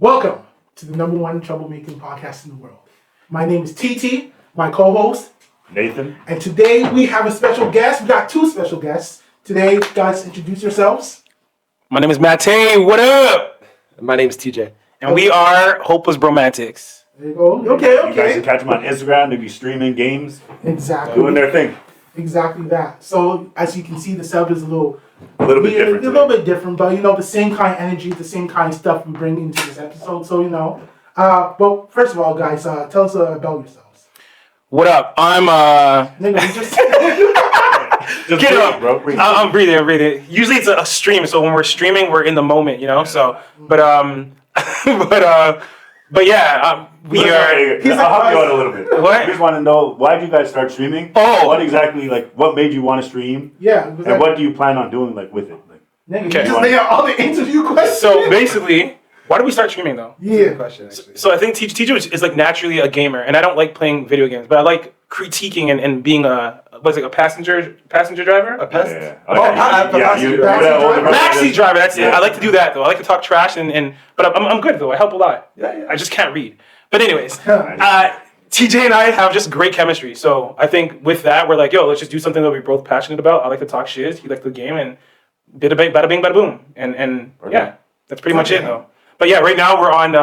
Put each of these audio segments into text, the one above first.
Welcome to the number one troublemaking podcast in the world. My name is Tetteh, my co-host, Nathan. and today we have a special guest. We got two special guests. Today, guys, introduce yourselves. My name is Mattei. What up? My name is TJ. And we are Hoplessbromantics. There you go. Okay. You guys can catch them on Instagram. They be streaming games, Exactly. doing their thing. Exactly that. So, as you can see, the setup is a little A little bit weird, different. a little bit different, but the same kind of energy, the same kind of stuff we bring into this episode. So, But first of all, guys, tell us about yourselves. What up? I'm Nigga, we just Just Get breathe, up, bro. Breathe. I'm breathing. Usually it's a stream, so when we're streaming, we're in the moment, So, but yeah, we are. I'll help you out a little bit. What? I just want to know, why did you guys start streaming? Oh. What exactly, what made you want to stream? yeah. It was And what do you plan on doing, with it? Nigga, Okay. you just lay out all the interview questions. So basically, why did we start streaming though? Yeah. Question, actually. So I think TJ is naturally a gamer, and I don't like playing video games, but I like critiquing and being a passenger driver. A pest? Yeah. Backseat driver, that's it. I like to do that though. I like to talk trash but I'm good though. I help a lot. Yeah. I just can't read. But anyways, TJ and I have just great chemistry. So I think with that, we're like, yo, let's just do something that we're both passionate about. I like to talk shit. He likes the game, and bada bing, bada boom. And yeah, that's pretty much it though. But yeah, right now we're on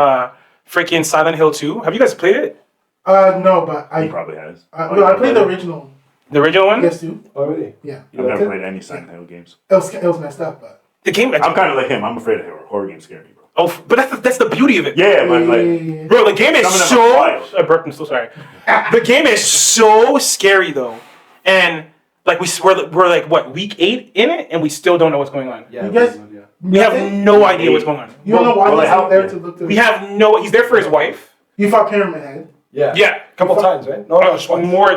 freaking Silent Hill 2. Have you guys played it? No, but He I probably has. I played the original. The original one? Yes, too. Oh, really? Yeah. I've never played any Silent Hill games. It was messed up, but The game. I'm kind of like him. I'm afraid of horror games scare me, bro. Oh, but that's the beauty of it. Yeah, but Bro, the game is Some of them so. are wild. I burped. I'm so sorry. The game is so scary though, and we're like what, week 8 in it, and we still don't know what's going on. Yeah. You guys- yeah. We have no idea what's going on. you don't know why Well, he's how- there to look through. We have no. He's there for his wife. You fought Pyramid Head. Yeah. Yeah, A couple times, right? No, just once. more.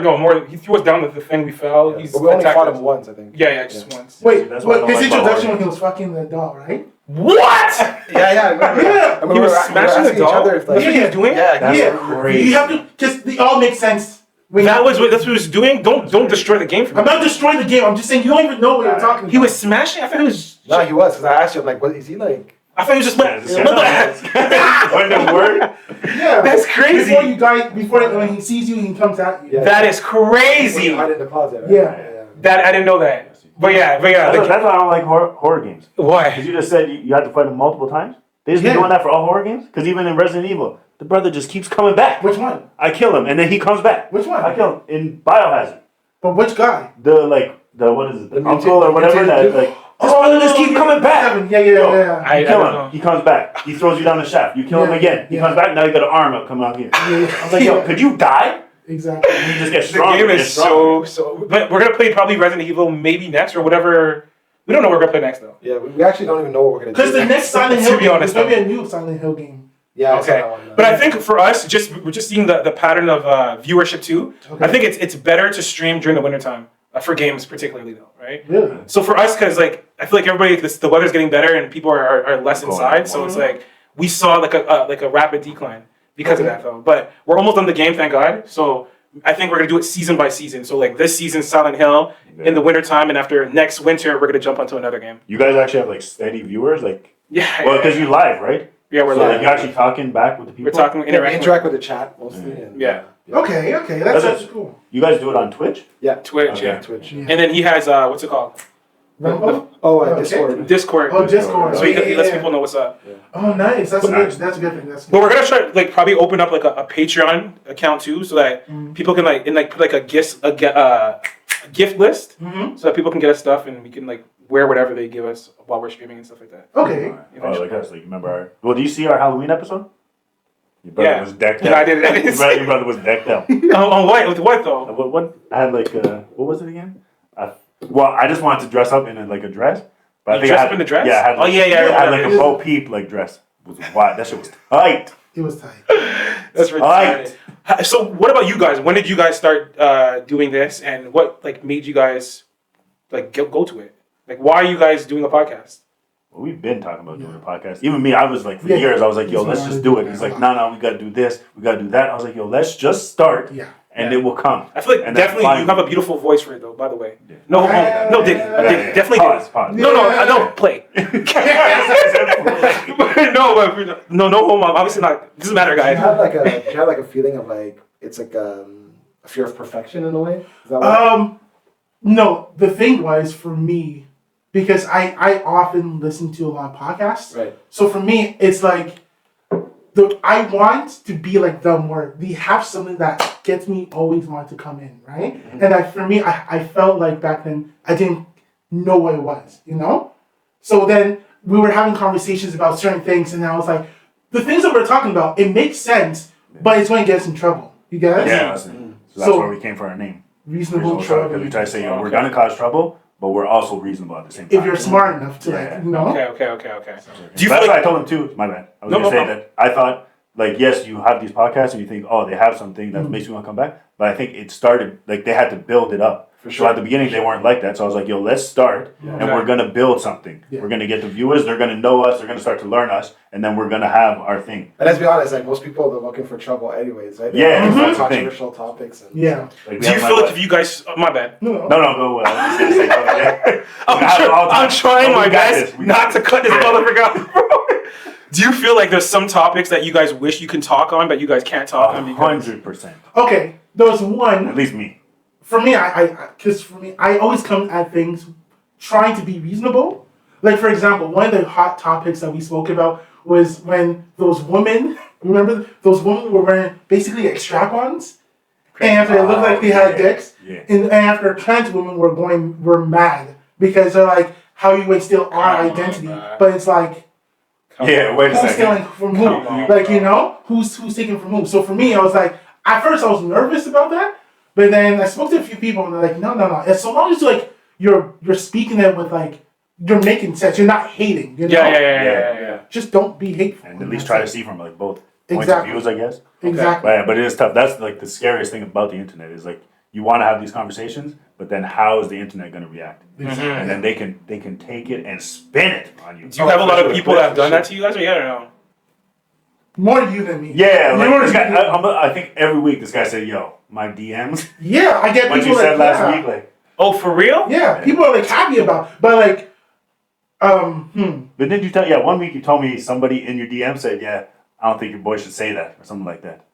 He threw us down the thing. We fell. Yeah. He's But we only attacked fought us. him once, I think. Yeah, just once. Wait, that's why I don't his like introduction horror when he was fucking the doll, right? What? Yeah, I remember. Yeah. I remember He was we were smashing asking the doll? each other if, That's what he was doing? Yeah, That's Yeah. crazy. You have to, because they all make sense. When That's what he was doing. Don't destroy the game for me. I'm not destroying the game. I'm just saying you don't even know what you're talking about. He was smashing. I thought he was. No, he was, because I asked him, what is he like? I thought he was just. When the word. Yeah. That's crazy. When he sees you, he comes at you. Yeah. That is crazy. Hide in the closet, right? Yeah. That I didn't know that. But yeah. That's why I don't like horror games. Because Why? you just said you had to fight him multiple times. They just been doing that for all horror games? Because even in Resident Evil, the brother just keeps coming back. Which one? I kill him, and then he comes back. Which one? I kill him in Biohazard. But which guy? The what is it? The The uncle or whatever. mutated- His brother just keep coming back. Seven. Yeah. Yo, I You kill don't him. know. He comes back. He throws you down the shaft. You kill him Yeah, again. He yeah. comes back. Now you got an arm up coming out here. Yeah. I was like, yo, could you die? Exactly. And you just get The stronger. game is so. But we're gonna play probably Resident Evil maybe next or whatever. We don't know what we're gonna play next though. Yeah, we actually don't even know what we're going to do. Because the next Silent To Hill be game honest, is going to be a new Silent Hill game. Yeah, I saw Okay, that one, but I think for us, we're just seeing the pattern of viewership too. Okay. I think it's better to stream during the wintertime for games particularly though, right? Really? So for us, because I feel like everybody, the weather's getting better and people are less Going inside, out so more. it's like we saw like a rapid decline because of that though. But we're almost done the game, thank God. So I think we're gonna do it season by season. So like this season, Silent Hill in the wintertime, and after next winter, we're gonna jump onto another game. You guys actually have steady viewers, Yeah. well, because you live, right? Yeah, we're So live. you're actually talking back with the people. We're talking, we interacting. interact with the chat mostly. And, Yeah. Okay. That's That's cool. You guys do it on Twitch? Yeah. Twitch, Okay. yeah. Twitch. Yeah. And then he has Rumble? what's it called? Oh, Okay. Discord. Discord. Oh, Discord. So he lets Yeah. people know what's up. Oh, nice. That's good. Nice. That's a good thing. That's good. But we're gonna try probably open up a Patreon account too, so that people can put a gift list, so that people can get us stuff and we can wear whatever they give us while we're streaming and stuff like that. Okay. Oh, like us. Like, remember our... Well, do you see our Halloween episode? Your brother was decked out. Yeah, I did it. Your brother was decked out. On what? With what though? What? I had what was it again? Well, I just wanted to dress up in a dress. But I You think dressed I had, up in the dress? Yeah, I had Oh, yeah, I I had remember. a Bo Peep dress. It was wild. That shit was tight. It was tight. That's Alright. retarded. So what about you guys? When did you guys start doing this, and what made you guys go to it? Why are you guys doing a podcast? Well, we've been talking about doing a podcast. Even me, I was for Yeah. years, I was like, yo, That's let's what just I do do it. He's now. like, no, we got to do this, we got to do that. I was like, yo, let's just start. Yeah. and it will come. I feel like And then definitely you finally- have a beautiful voice for it though. By the way, Yeah. no homo, no Diddy, definitely Pause. Diddy. No, play. no homo. Obviously not. Doesn't matter, Do you guys. have like a feeling of like it's like a fear of perfection in a way? Is that what? No, the thing was for me, because I often listen to a lot of podcasts. Right. So for me, it's like I want to be like them where they have something that gets me always want to come in, right? Mm-hmm. And for me, I felt like back then I didn't know what it was, you know? So then we were having conversations about certain things, and I was like, the things that we're talking about, it makes sense, but it's going to get us in trouble. You get it? Yeah, so that's So- where we came for our name. Reasonable trouble. Because we try to say, we're going to cause trouble, but we're also reasonable at the same time. If you're smart enough to, Yeah. like, you know? Okay. Do you That's feel what I like? told him too. My bad. I was No, going to no, say no. that I thought, like, yes, you have these podcasts and you think, oh, they have something that makes me want to come back. But I think it started, like, they had to build it up. For So sure. at the beginning, they weren't like that. So I was like, yo, let's start and Okay. we're going to build something. Yeah. We're going to get the viewers. They're going to know us. They're going to start to learn us. And then we're going to have our thing. And let's be honest, like most people are looking for trouble anyways, right? Yeah, They're that's the thing. controversial topics. And Yeah. Like, we Do you have feel my- like if you guys? Oh, my bad. No. No, go. I was just going to say, okay. I'm trying Oh, my we got best this. We not got to this. cut this motherfucker out, bro. Do you feel like there's some topics that you guys wish you can talk on, but you guys can't talk on because 100%. Okay, there was one. At least me. For me, because for me, I always come at things trying to be reasonable. Like, for example, one of the hot topics that we spoke about was when those women, remember, those women were wearing basically like strap-ons? And after it looked like they had dicks. Yeah. And after trans women were mad because they're like, how you would steal our Come on, identity. man. But it's like, Yeah, wait a who's second. stealing from who? Come on, Like, bro. you know, who's taking from who? So for me, I was like, at first I was nervous about that, but then I spoke to a few people and they're like, no. As so long as like you're speaking it with like you're making sense, you're not hating. You know? yeah. Just don't be hateful. And at least try to see from like both points Exactly. of views, I guess. Exactly. But it is tough. That's like the scariest thing about the internet is like you want to have these conversations, but then how is the internet going to react? And then they can take it and spin it on you. Do you have a lot of For people sure. that have done that to you guys, or yeah, or no? More you than me. Yeah, like More this guy, you- I think every week this guy said, "Yo, my DMs." Yeah, I get What people you said like last week, like. Oh, for real? Yeah, people are like happy about, but like, But didn't you tell? Yeah, one week you told me somebody in your DM said, "Yeah, I don't think your boy should say that" or something like that.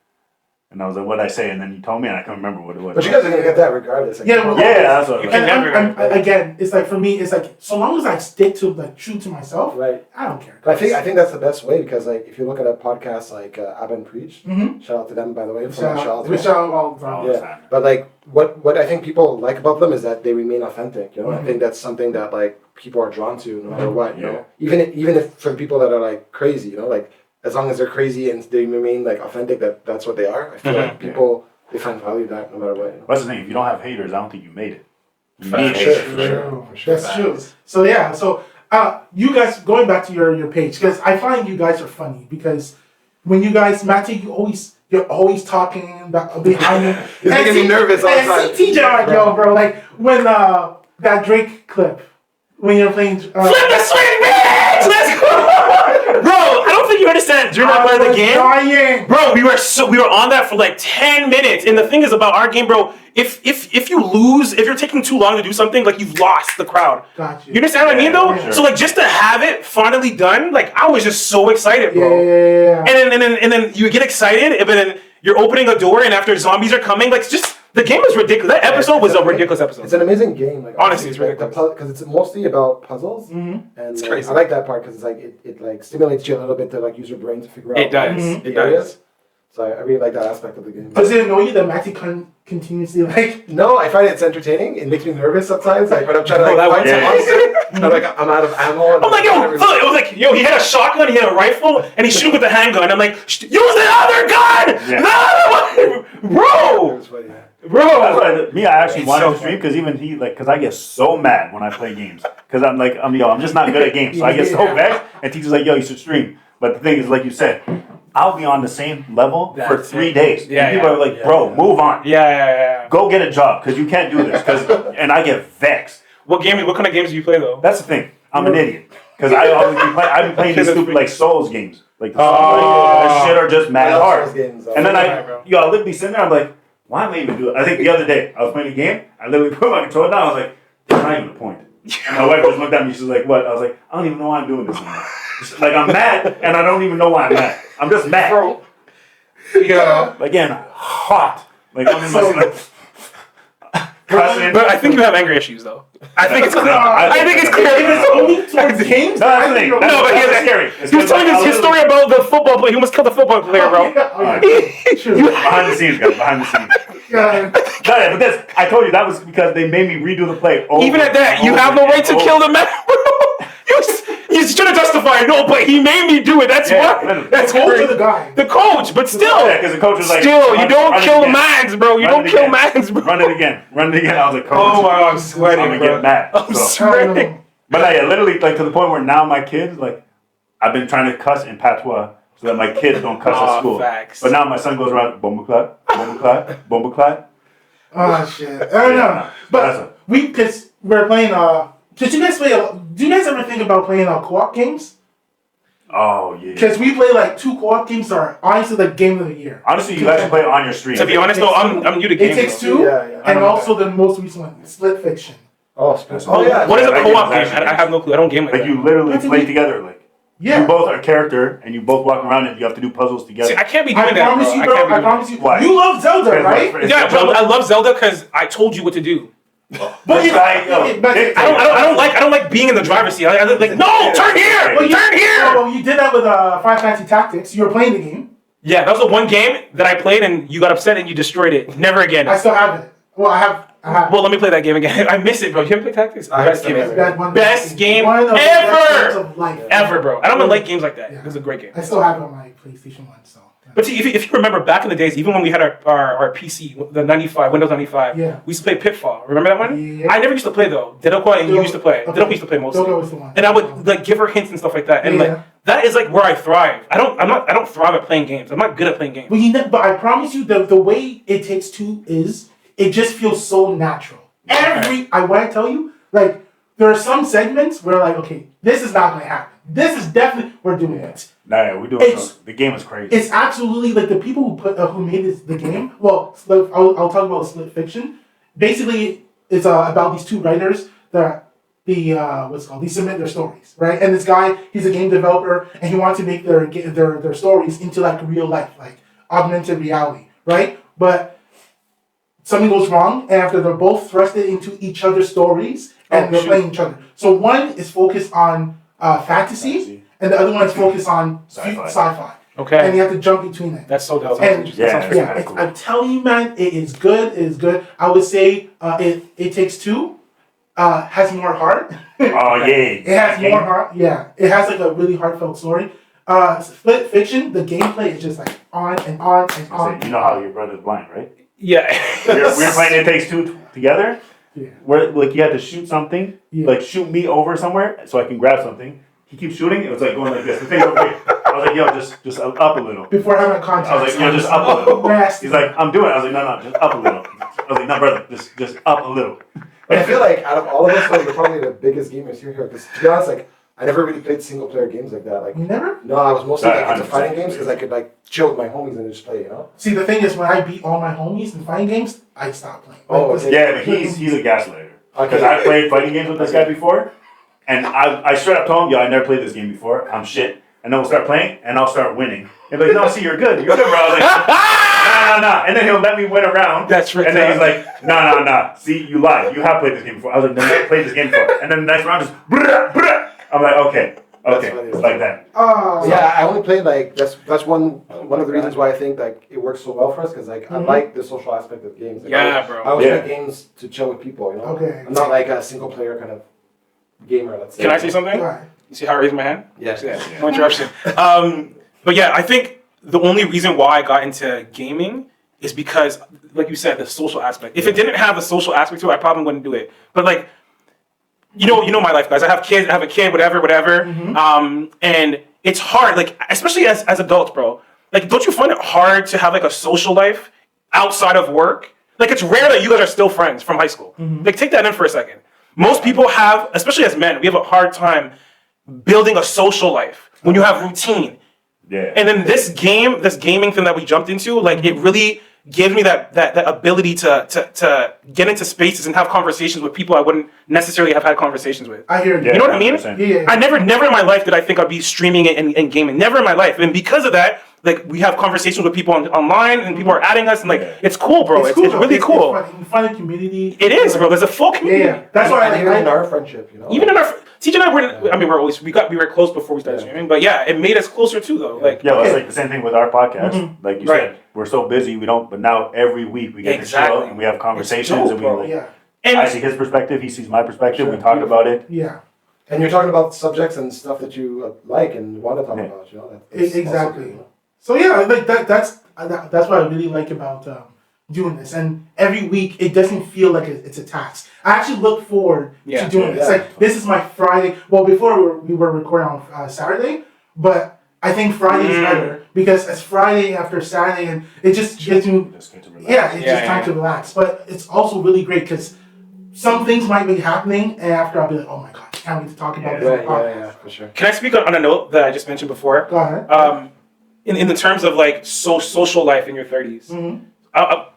And I was like, "What'd I say?" And then you told me, and I can't remember what it was. But you guys are gonna get that regardless. Like, Yeah, well, Yeah, that's what. You I can was like. and never- again, it's like for me, it's like so long as I stick to like true to myself, right. I don't care. But I think that's the best way because like if you look at a podcast like Ab and Preach, Mhm. shout out to them by the way for Shout that shout out, out. we shout out all the time. All the Yeah, time. but like what I think people like about them is that they remain authentic. You know, I think that's something that like people are drawn to no matter what. You know, even if for the people that are like crazy, you know, like as long as they're crazy and they remain like authentic, that's what they are. I feel like people they find value in that no matter what. You know? What's the thing? If you don't have haters, I don't think you made it. You For need sure, haters. for sure. That's true. So yeah, so you guys going back to your page because I find you guys are funny because when you guys Matthew, you're always talking about behind me. He's making me nervous all the time. And see TJ, I'm like yo, bro, like when that Drake clip when you're playing. Flip the swing, bitch! Let's go! Bro, I don't think you understand. During that part of the game, Dying. bro, we were on that for like 10 minutes. And the thing is about our game, bro, if you lose, if you're taking too long to do something, like you've lost the crowd. Gotcha. You understand what I mean though? for sure. So like just to have it finally done, like I was just so excited, bro. Yeah. And then you get excited, but then you're opening a door and after zombies are coming, like just the game is ridiculous. That episode was a ridiculous episode. It's an amazing game. Like Honestly, it's like, ridiculous. because it's mostly about puzzles, and crazy. I like that part because it's like it like stimulates you a little bit to like use your brain to figure out It does. the It areas. does. So I really like that aspect of the game. Does it annoy you that Matthew continuously like? No, I find it's entertaining. It makes me nervous sometimes. Like when I'm trying to Oh, that like fight some one. monster, I'm like I'm out of ammo. And I'm like, yo, look, it was like, yo, he had a shotgun, he had a rifle, and he shoot with a handgun. I'm like, use the other gun! Yeah. No! Bro! It's funny, yeah. That's Bro! why I actually It's wanted so to stream because even he like because I get so mad when I play games because I'm just not good at games so I get so vexed and teacher's like yo you should stream but the thing is like you said I'll be on the same level for That's 3 it. days Yeah, and people are like bro move on Yeah. go get a job because you can't do this and I get vexed. What kind of games do you play though? That's the thing. I'm an idiot because I've been playing these stupid like Souls games like the Oh. that shit are just mad I love hard Souls games, and then Yeah, bro. I'll literally be sitting there I'm like why am I even doing it? I think the other day, I was playing a game, I literally put my controller down, I was like, there's not even a point. And my wife just looked at me, she's like, what? I was like, I don't even know why I'm doing this anymore. Like, I'm mad, and I don't even know why I'm mad. I'm just mad. Bro. Yeah. Again, hot. Like, I'm in my cussing. But I think you have anger issues, though. I think it's clear. I think it's clear. If it's only towards games, No, that's the thing. No, but That's scary. he was telling us his story about the football player. He almost killed the football player, bro. Behind the scenes, guys. Behind the scenes. Yeah. No, yeah, but that's, I told you that was because they made me redo the play. Even at that, you have no right to kill the man, bro. You should have justified. No, but he made me do it. That's Yeah, what. literally. That's Coach crazy. or the guy? The coach, but still. Yeah, because the coach was like, Still, you don't run it kill again. mans, bro. You Run don't it kill again. mans, bro. Run it again. Run it again. I was like, coach. Oh my God, I'm sweating, I'm gonna bro. get mad. I'm So. sweating. But yeah, literally, like to the point where now my kids, like, I've been trying to cuss in patois so that my kids don't cuss at school. Facts. But now my son goes around, bombaclat, bombaclat, bombaclat. Oh shit! I don't know, but because we're playing. Did you guys play? Do you guys ever think about playing co-op games? Oh yeah. Because we play like 2 co-op games are honestly the game of the year. Honestly, you guys should play it on your stream. To be honest, though, I'm new to It games. Takes though. Two, Yeah. and also the most recent one, Split Fiction. Oh, yeah. What is a That co-op game game? is actually I have no clue. I don't game like Like that. you literally That's play a- together. Like Yeah. you both are a character and you both walk around and you have to do puzzles together. See, I can't be doing I that, promise bro. you, I bro. can't be I doing promise you. Why? You love Zelda, Because right? it's Yeah, bro. Zelda. I love Zelda because I told you what to do. But This guy, yo, but Dick- I don't like being in the driver's seat. I like no, turn here, Well, turn here. Well, you did that with Final Fantasy Tactics. You were playing the game. Yeah, that was the one game that I played and you got upset and you destroyed it. Never again. I still have it. Well, I have. Well, let me play that game again. I miss it, bro. You ever play Tactics? Best game ever. Best game One of the ever! best games of life. Ever, bro. I don't even like games like that. Yeah. It was a great game. I still have it on my PlayStation 1, so. But see, if you remember back in the days, even when we had our PC, the 95, Windows 95, Yeah. we used to play Pitfall. Remember that one? Yeah. I never used to play though. Didoko and you used to play. Okay. Didoko used to play mostly. Didoko was the one. And I would like give her hints and stuff like that. And Yeah. like that is like where I thrive. I don't thrive at playing games. I'm not good at playing games. But I promise you, the way It Takes Two is, it just feels so natural. When I tell you, like, there are some segments where like, okay, this is not going to happen. This is definitely, we're doing it. Nah, yeah, we're doing It's- the game is crazy. It's absolutely like the people who made the game. Well, I'll talk about Split Fiction. Basically, it's about these 2 writers that they submit their stories, right? And this guy, he's a game developer, and he wants to make their stories into like real life, like augmented reality, right? But something goes wrong, and after they're both thrusted into each other's stories, and they're playing each other. So one is focused on fantasy, and the other one is focused on sci-fi. Okay. And you have to jump between it. That's so dope. And Yeah. I'm telling you, man, it is good. It is good. I would say it Takes Two has more heart. Oh yeah. It has more heart. Yeah, it has like a really heartfelt story. Split Fiction, the gameplay is just like on and on and on. You know how your brother's blind, right? Yeah. we were playing It Takes Two together. Yeah. Where like you had to shoot something, Yeah. like shoot me over somewhere so I can grab something. He keeps shooting. It was like going like this. The thing over here. I was like, yo, just up a little. Before having contact. I was like, yo, just up a little. Nasty. He's like, I'm doing it. I was like, no, just up a little. I was like, no, brother, just up a little. But I feel like out of all of us, we're probably the biggest gamers here. Because to be honest, like I never really played single player games like that. Like You never? no, I was mostly like into 100%. fighting games because I could like chill with my homies and just play. You know? See, the thing is, when I beat all my homies in fighting games, I stopped playing. Oh, Like, okay. Yeah, but he's a gaslighter. Because Okay. I played fighting games with this guy before, and I straight up told him, yo, I never played this game before. I'm shit. And then we'll start playing, and I'll start winning. He'll be like, no, see, you're good, bro. I was like, nah. And then he'll let me win a round. That's right. And then he's like, nah. See, you lied. You have played this game before. I was like, no, I played this game before. And then the next round just, brah. I'm like, okay, funny. it's like that. Yeah, I only played like that's one of the reasons why I think like it works so well for us because like I like the social aspect of games. Like, Yeah, bro. I always Yeah. play games to chill with people. You know, Okay. I'm not like a single player kind of gamer. Let's say. Can I say something? Right. You see how I raised my hand? Yes. Yeah. No interruption. But yeah, I think the only reason why I got into gaming is because, like you said, the social aspect. If it didn't have the social aspect to it, I probably wouldn't do it. But like, you know my life, guys. I have kids. I have a kid. Whatever. And it's hard, like especially as adults, bro. Like, don't you find it hard to have like a social life outside of work? Like, it's rare that you guys are still friends from high school. Like, take that in for a second. Most people have, especially as men, we have a hard time building a social life when you have routine. Yeah. And then this gaming thing that we jumped into, like it really gives me that ability to get into spaces and have conversations with people I wouldn't necessarily have had conversations with. I hear you. Yeah, You know what I mean? 100%. Yeah. I never in my life did I think I'd be streaming and gaming. Never in my life. And because of that, like we have conversations with people online and people are adding us and like it's cool, bro. It's though. really cool. It's fun. You find a community. It is, bro. There's a full community. Yeah. That's why I even in like our friendship, you know. Even in our TJ and I were, I mean, we were close before we started streaming, but yeah, it made us closer too, though. Like, Yeah, well, it's like the same thing with our podcast. Like you Right. said, we're so busy, we don't. But now every week we get to chill and we have conversations, dope, and we bro. like. Yeah. and I see his perspective, he sees my perspective. Sure. We talk about it. Yeah. And you're talking about subjects and stuff that you like and want to talk about, you know. That's Exactly. also, you know. So yeah, like that's what I really like about doing this. And every week it doesn't feel like it's a task. I actually look forward to doing this. Yeah. Like this is my Friday. Well, before we were recording on Saturday, but I think Friday is better because it's Friday after Saturday, and it just gets me. Just get to relax. Yeah, it's just time to relax. But it's also really great because some things might be happening, and after I'll be like, oh my god, can't wait to talk about this. on the podcast. Yeah, for sure. can I speak on a note that I just mentioned before? Go ahead. In the terms of like social life in your 30s.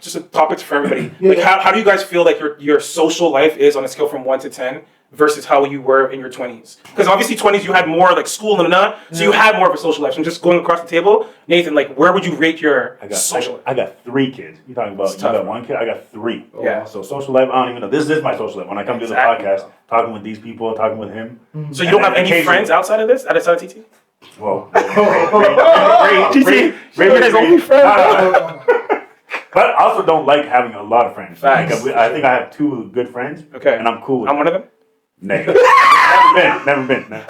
Just a topic for everybody. Yeah. Like, how do you guys feel like your social life is on a scale from 1 to 10 versus how you were in your 20s? Because obviously 20s you had more like school and so you had more of a social life. So I'm just going across the table. Nathan, like where would you rate your social life? I got 3 kids. You talking about? You tough. got 1 kid? I got 3. Yeah. So social life, I don't even know. This is my social life. When I come Exactly. to the podcast, talking with these people, talking with him. So you don't have any occasionally- friends outside of this? Outside of TT? Whoa. TT, you're his only friend. But I also don't like having a lot of friends. Facts. Like, I think I have 2 good friends. Okay. And I'm cool with I'm one of them? Negative. Never been. No.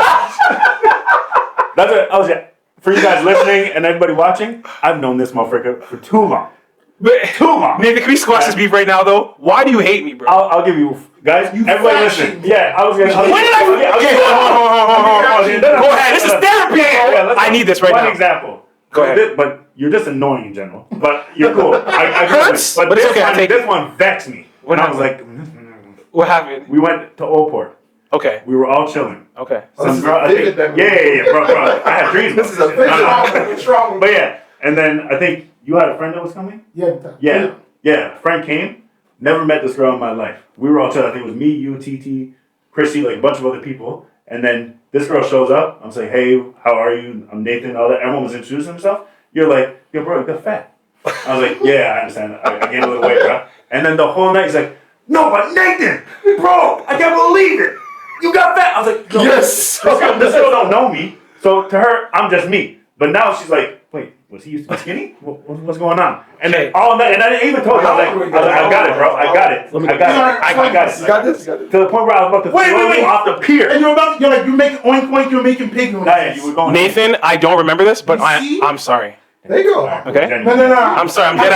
For you guys listening and everybody watching, I've known this motherfucker for too long. Too long. Nathan, can we squash this beef right now, though? Why do you hate me, bro? I'll give you, guys, everybody fraction. listen. Yeah, I was going to. When did I? Okay, go ahead. This is therapy. I need this right now. One example. Go ahead. But you're just annoying in general. But you're cool. I Hurts, but but it's this okay, I one, take this it. one vexed me. What And I was happened? like, What happened? we went to Oldport. Okay. We were all chilling. Okay. This is Girl, a I think- vivid memory. yeah, bro. I had dreams. This is a about this shit. vivid What's wrong? But yeah, and then I think you had a friend that was coming? Yeah. Friend came, never met this girl in my life. We were all chilling. I think it was me, you, TT, Chrissy, like a bunch of other people. And then this girl shows up. I'm saying, hey, how are you? I'm Nathan. All that. Everyone was introducing himself. You're like, yo, bro, you got fat. I was like, yeah, I understand. I gained a little weight, bro. And then the whole night he's like, no, but Nathan, bro, I can't believe it. You got fat. I was like, no, Yes. This girl don't know me. So to her, I'm just me. But now she's like, wait, was he used to be skinny? What's going on? And then all night, and I didn't even told her, I was like, I got it, bro. I got it. I got it. You got this? You got this? To the point where I was about to throw you off the pier. And you're making oink oink, you're making pig noises. Yeah, you were going. Nathan, I don't remember this, but You see? I'm sorry. There you go. Okay. No. I'm sorry. I'm dead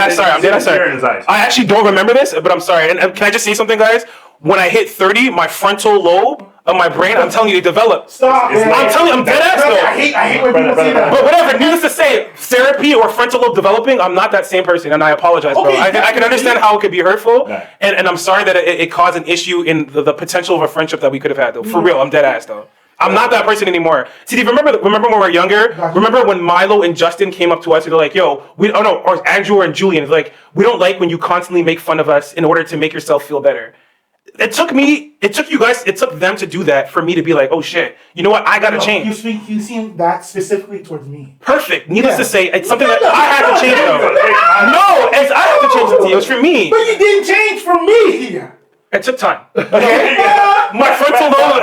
ass sorry. I actually don't remember this, but I'm sorry. And can I just say something, guys? When I hit 30, my frontal lobe of my brain, I'm telling you, it developed. Stop, It's man. not- I'm telling you, I'm dead ass I though. hate when people say that. But whatever, needless to say, therapy or frontal lobe developing, I'm not that same person, and I apologize, bro. Okay, I can understand how it could be hurtful, Right. and I'm sorry that it caused an issue in the potential of a friendship that we could have had, though. For real, I'm dead ass, though. I'm not that person anymore. See, remember when we were younger? Remember when Milo and Justin came up to us and they're like, yo, or Andrew and Julian, like, we don't like when you constantly make fun of us in order to make yourself feel better. It took them to do that for me to be like, oh shit, you know what? I gotta change. You seen that specifically towards me. Perfect. Needless Yeah. to say, it's something that I had to change though. No, I have to change it. It was for me. But you didn't change for me. It took time. Okay? My frontal lobe.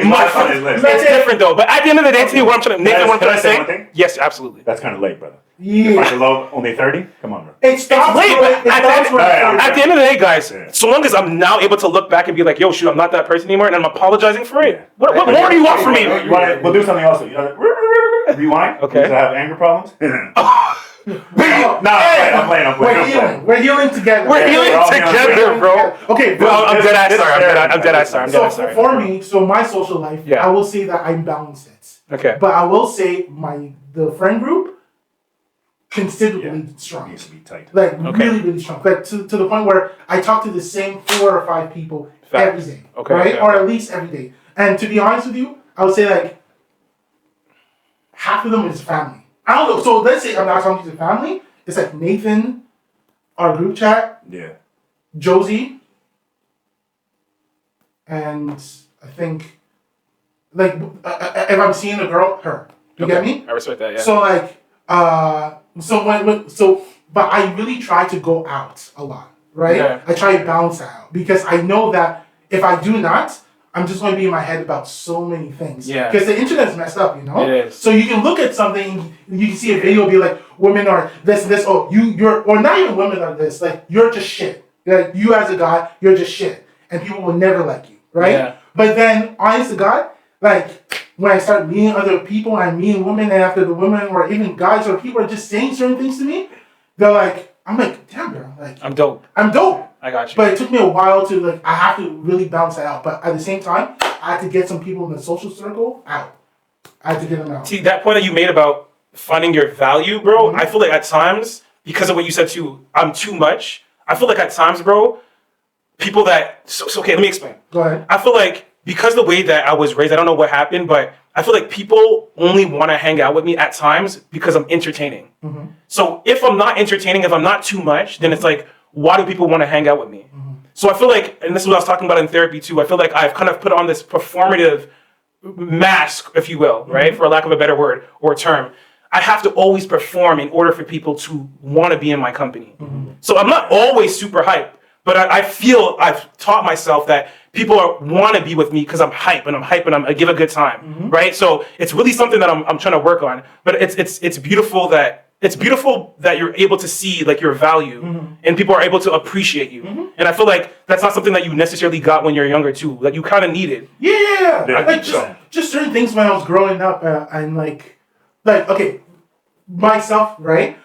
My frontal. It's different though. But at the end of the day, to me, what I'm trying to Nathan, what I'm Can I trying to say one say? thing? Yes, absolutely. That's kind of late, brother. Yeah. Like low, only 30? Come on, bro. It stops. Wait, but It stops when at the end of the day, guys, so long as I'm now able to look back and be like, yo, shoot, I'm not that person anymore, and I'm apologizing for it. What more do you want from me? We'll do something else. Rewind. Okay. To have anger problems. I'm playing. We're healing together. We're healing all healing together, together. bro. Okay, Well, I'm dead ass sorry. I'm dead ass So sorry. for me, so my social life, Yeah. I will say that I'm balanced it. Okay. But I will say the friend group considerably strong. Needs to be tight. Like Okay. really strong. Like to the point where I talk to the same 4 or 5 people every day. Okay, Right? okay, Or okay. at least every day. And to be honest with you, I would say like half of them is family. I don't know. So let's say I'm not talking to family. It's like Nathan, our group chat, Yeah. Josie, and I think, like, if I'm seeing a girl, her. You get me? I respect that. Yeah. So like, but I really try to go out a lot, right? Yeah. I try to balance out because I know that if I do not, I'm just going to be in my head about so many things. Yeah. Because the internet's messed up, you know. It is. So you can look at something, you can see a video, be like, women are this, oh, you're, or not even women are this, like you're just shit. Like you as a guy, you're just shit, and people will never like you, right? Yeah. But then, honest to God, like when I start meeting other people, I'm meeting women, and after the women or even guys or people are just saying certain things to me, they're like, I'm like, damn girl, like I'm dope. I'm dope. I got you. But it took me a while to like, I have to really balance that out. But at the same time, I had to get some people in the social circle out. I had to get them out. See, that point that you made about finding your value, bro, Mm-hmm. I feel like at times, because of what you said too, I'm too much. I feel like at times, bro, people that, so okay, let me explain. Go ahead. I feel like because the way that I was raised, I don't know what happened, but I feel like people only want to hang out with me at times because I'm entertaining. Mm-hmm. So if I'm not entertaining, if I'm not too much, then it's like, why do people want to hang out with me? Mm-hmm. So I feel like, and this is what I was talking about in therapy too, I feel like I've kind of put on this performative mask, if you will, right? For lack of a better word or term. I have to always perform in order for people to want to be in my company. So I'm not always super hype, but I feel I've taught myself that people want to be with me because I'm hype and I give a good time, right? So it's really something that I'm trying to work on. But it's beautiful that you're able to see like your value and people are able to appreciate you. And I feel like that's not something that you necessarily got when you're younger too. Like you kind of needed. Yeah. Yeah, Like so- just certain things when I was growing up, and like okay, myself, right?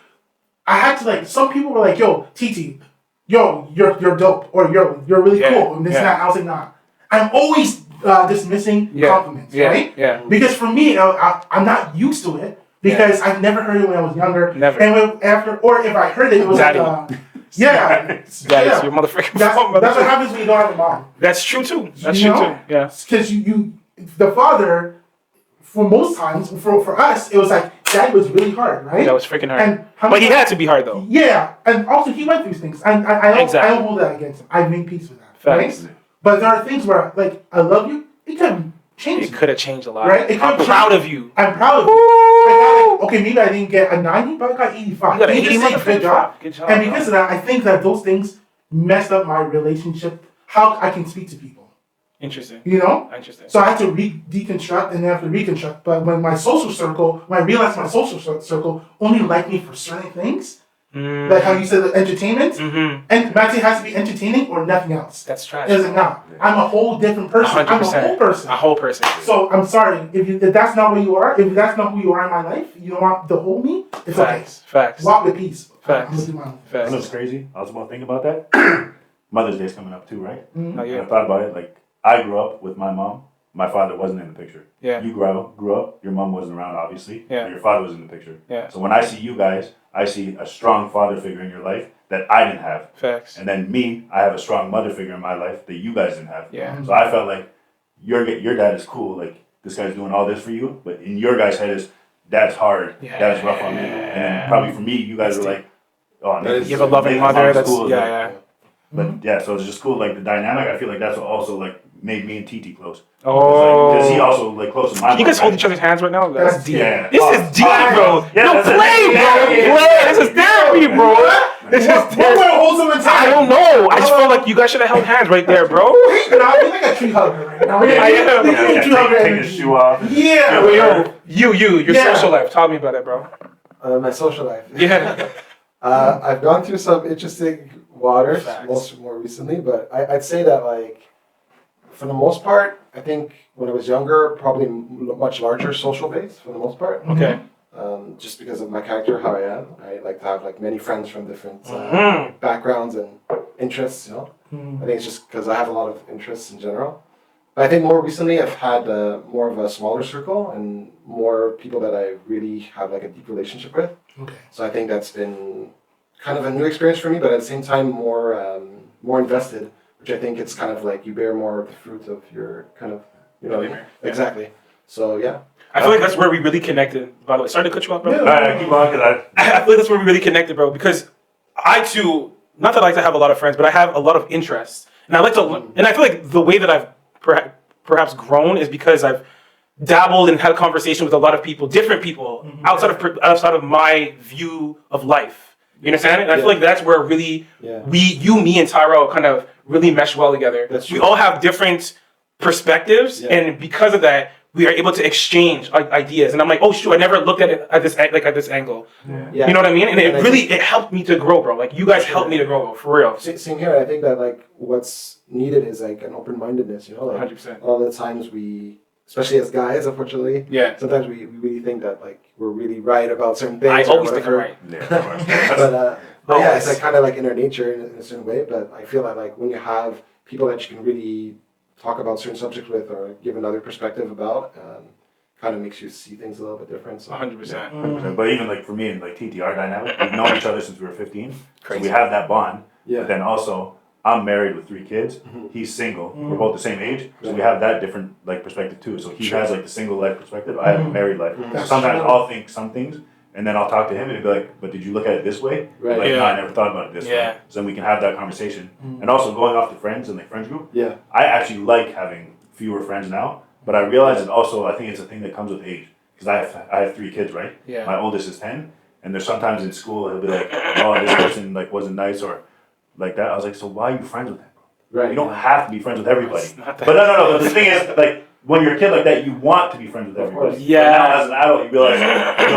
I had to like, some people were like, yo, TT, yo, you're dope, or you're really Yeah, cool, and this and yeah. that. I was like, nah. I'm always dismissing compliments, Yeah, right? yeah. Because for me, I'm not used to it because I've never heard it when I was younger. Never. And or if I heard it was Daddy. like, yeah, That is your motherfucking That's fault, what motherfucker. happens when you don't have a mom. That's true too. That's You true know? too. Yeah. Because the father, for most times, for us, it was like, Dad was really hard, right? That was freaking hard. And how But he many- had to be hard though. Yeah, and also he went through things. I don't Exactly. hold that against him. I make peace with that. Facts. Right? But there are things where, like, I love you. It could have changed. It could have changed a lot. Right? It I'm could've proud changed. of you. I'm proud of you. I got, okay, maybe I didn't get a 90, but I got 85. You got an He just 80, said, motherfucker. good job. Good job, And bro. because of that, I think that those things messed up my relationship, how I can speak to people. Interesting. You know? Interesting. So I had to deconstruct and then have to reconstruct. But when my social circle, when I realized my social circle only liked me for certain things, like how you said the entertainment, and Matthew has to be entertaining or nothing else. That's trash. It's like, nah, I'm a whole different person. 100%. I'm a whole person. A whole person. So I'm sorry if that's not what you are. If that's not who you are in my life, you don't want the whole me. It's Facts. okay. Facts. Walk with peace. Facts. I'm gonna do my own. You know what's Facts. crazy? I was about to think about that. Mother's Day's coming up too, right? Oh, And I yeah. thought about it. Like, I grew up with my mom. My father wasn't in the picture. Yeah. You grew up. Your mom wasn't around, obviously. Yeah. And your father was in the picture. Yeah. So when I see you guys, I see a strong father figure in your life that I didn't have. Facts. And then me, I have a strong mother figure in my life that you guys didn't have. Yeah. So I felt like your dad is cool. Like, this guy's doing all this for you. But in your guys' head is, dad's hard. Yeah. Dad's rough on me. And then probably for me, you guys were like, oh, That is- You have a loving Nathan's mother. mom's That's cool. yeah. But yeah, so it's just cool. Like the dynamic, I feel like that's what also like made me and TT close. Oh. Because he also like close to my Can you guys mom, hold each other's hands right now? That's That's deep. Yeah. This is deep, bro. Yeah, No, that's it. play, bro. Yeah. Play. This is therapy, bro. This is What therapy. way to hold someone's hand? I don't know. I just felt like you guys should have held hands right there, bro. You know, we're like a tree hugger right now. I am. Yeah, take his shoe off. Yeah. Yo, your Yeah. social life. Talk me about it, bro. My social life. Yeah. I've gone through some interesting waters, Facts. more recently, but I'd say that like, for the most part, I think when I was younger, probably much larger social base for the most part. Okay. Just because of my character, how I am, I like to have like many friends from different backgrounds and interests. You know, I think it's just because I have a lot of interests in general. But I think more recently, I've had more of a smaller circle and more people that I really have like a deep relationship with. Okay. So I think that's been kind of a new experience for me, but at the same time more invested, which I think it's kind of like you bear more of the fruit of your kind of, you know what I mean? Exactly. So yeah. I feel like that's where we really connected. By the way, sorry to cut you off, bro. Yeah. All right, keep on, because I feel like that's where we really connected, bro. Because I too not that I like to have a lot of friends, but I have a lot of interests, and I like to. And I feel like the way that I've perhaps grown is because I've dabbled and had a conversation with a lot of people, different people, outside of my view of life. You understand? And I feel like that's where really you, me, and Tyrell kind of really mesh well together. That's true. We all have different perspectives, and because of that, we are able to exchange ideas. And I'm like, oh shoot, I never looked at it at this angle. Yeah. You know what I mean? And it helped me to grow, bro. Like you guys helped me to grow, bro, for real. Same here. I think that like what's needed is like an open-mindedness. You know, like 100%. all the times we, especially as guys, unfortunately, sometimes we really think that like we're really right about certain things. I always think I'm right. But yeah, it's like kind of like in our nature in a certain way. But I feel like when you have people that you can really talk about certain subjects with or give another perspective about, kind of makes you see things a little bit different. So. 100%. But even like for me and like TTR dynamic, we've known each other since we were 15. Crazy. So we have that bond. Yeah. But then also, I'm married with 3 kids. He's single. We're both the same age, so we have that different like perspective too. So he has like the single life perspective. I have a married life. Sometimes I'll think some things, and then I'll talk to him and he'll be like, "But did you look at it this way?" Right. Like, no, I never thought about it this way. So then we can have that conversation. And also going off to friends and like friends group. Yeah. I actually like having fewer friends now, but I realize that also I think it's a thing that comes with age because I have 3 kids, right? Yeah. My oldest is 10, and there's sometimes in school he'll be like, "Oh, this person like wasn't nice," or like that. I was like, "So why are you friends with him? Right. You don't have to be friends with everybody." not that But no. The thing is, like, when you're a kid like that, you want to be friends with everybody. Yeah. But now as an adult, you realize,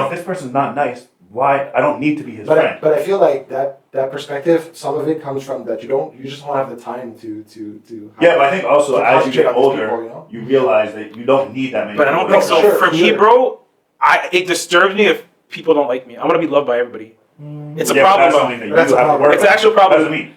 if this person's not nice, why? I don't need to be his friend. But I feel like that perspective, some of it comes from that you just don't have the time to. Yeah, but I think also to as you concentrate get on these older, people, you know? you realize that you don't need that many. But I don't people. think so. For me, bro, it disturbs me if people don't like me. I want to be loved by everybody. It's a problem. That's something that you That's a have to problem. work It's an on. actual problem. What does it mean?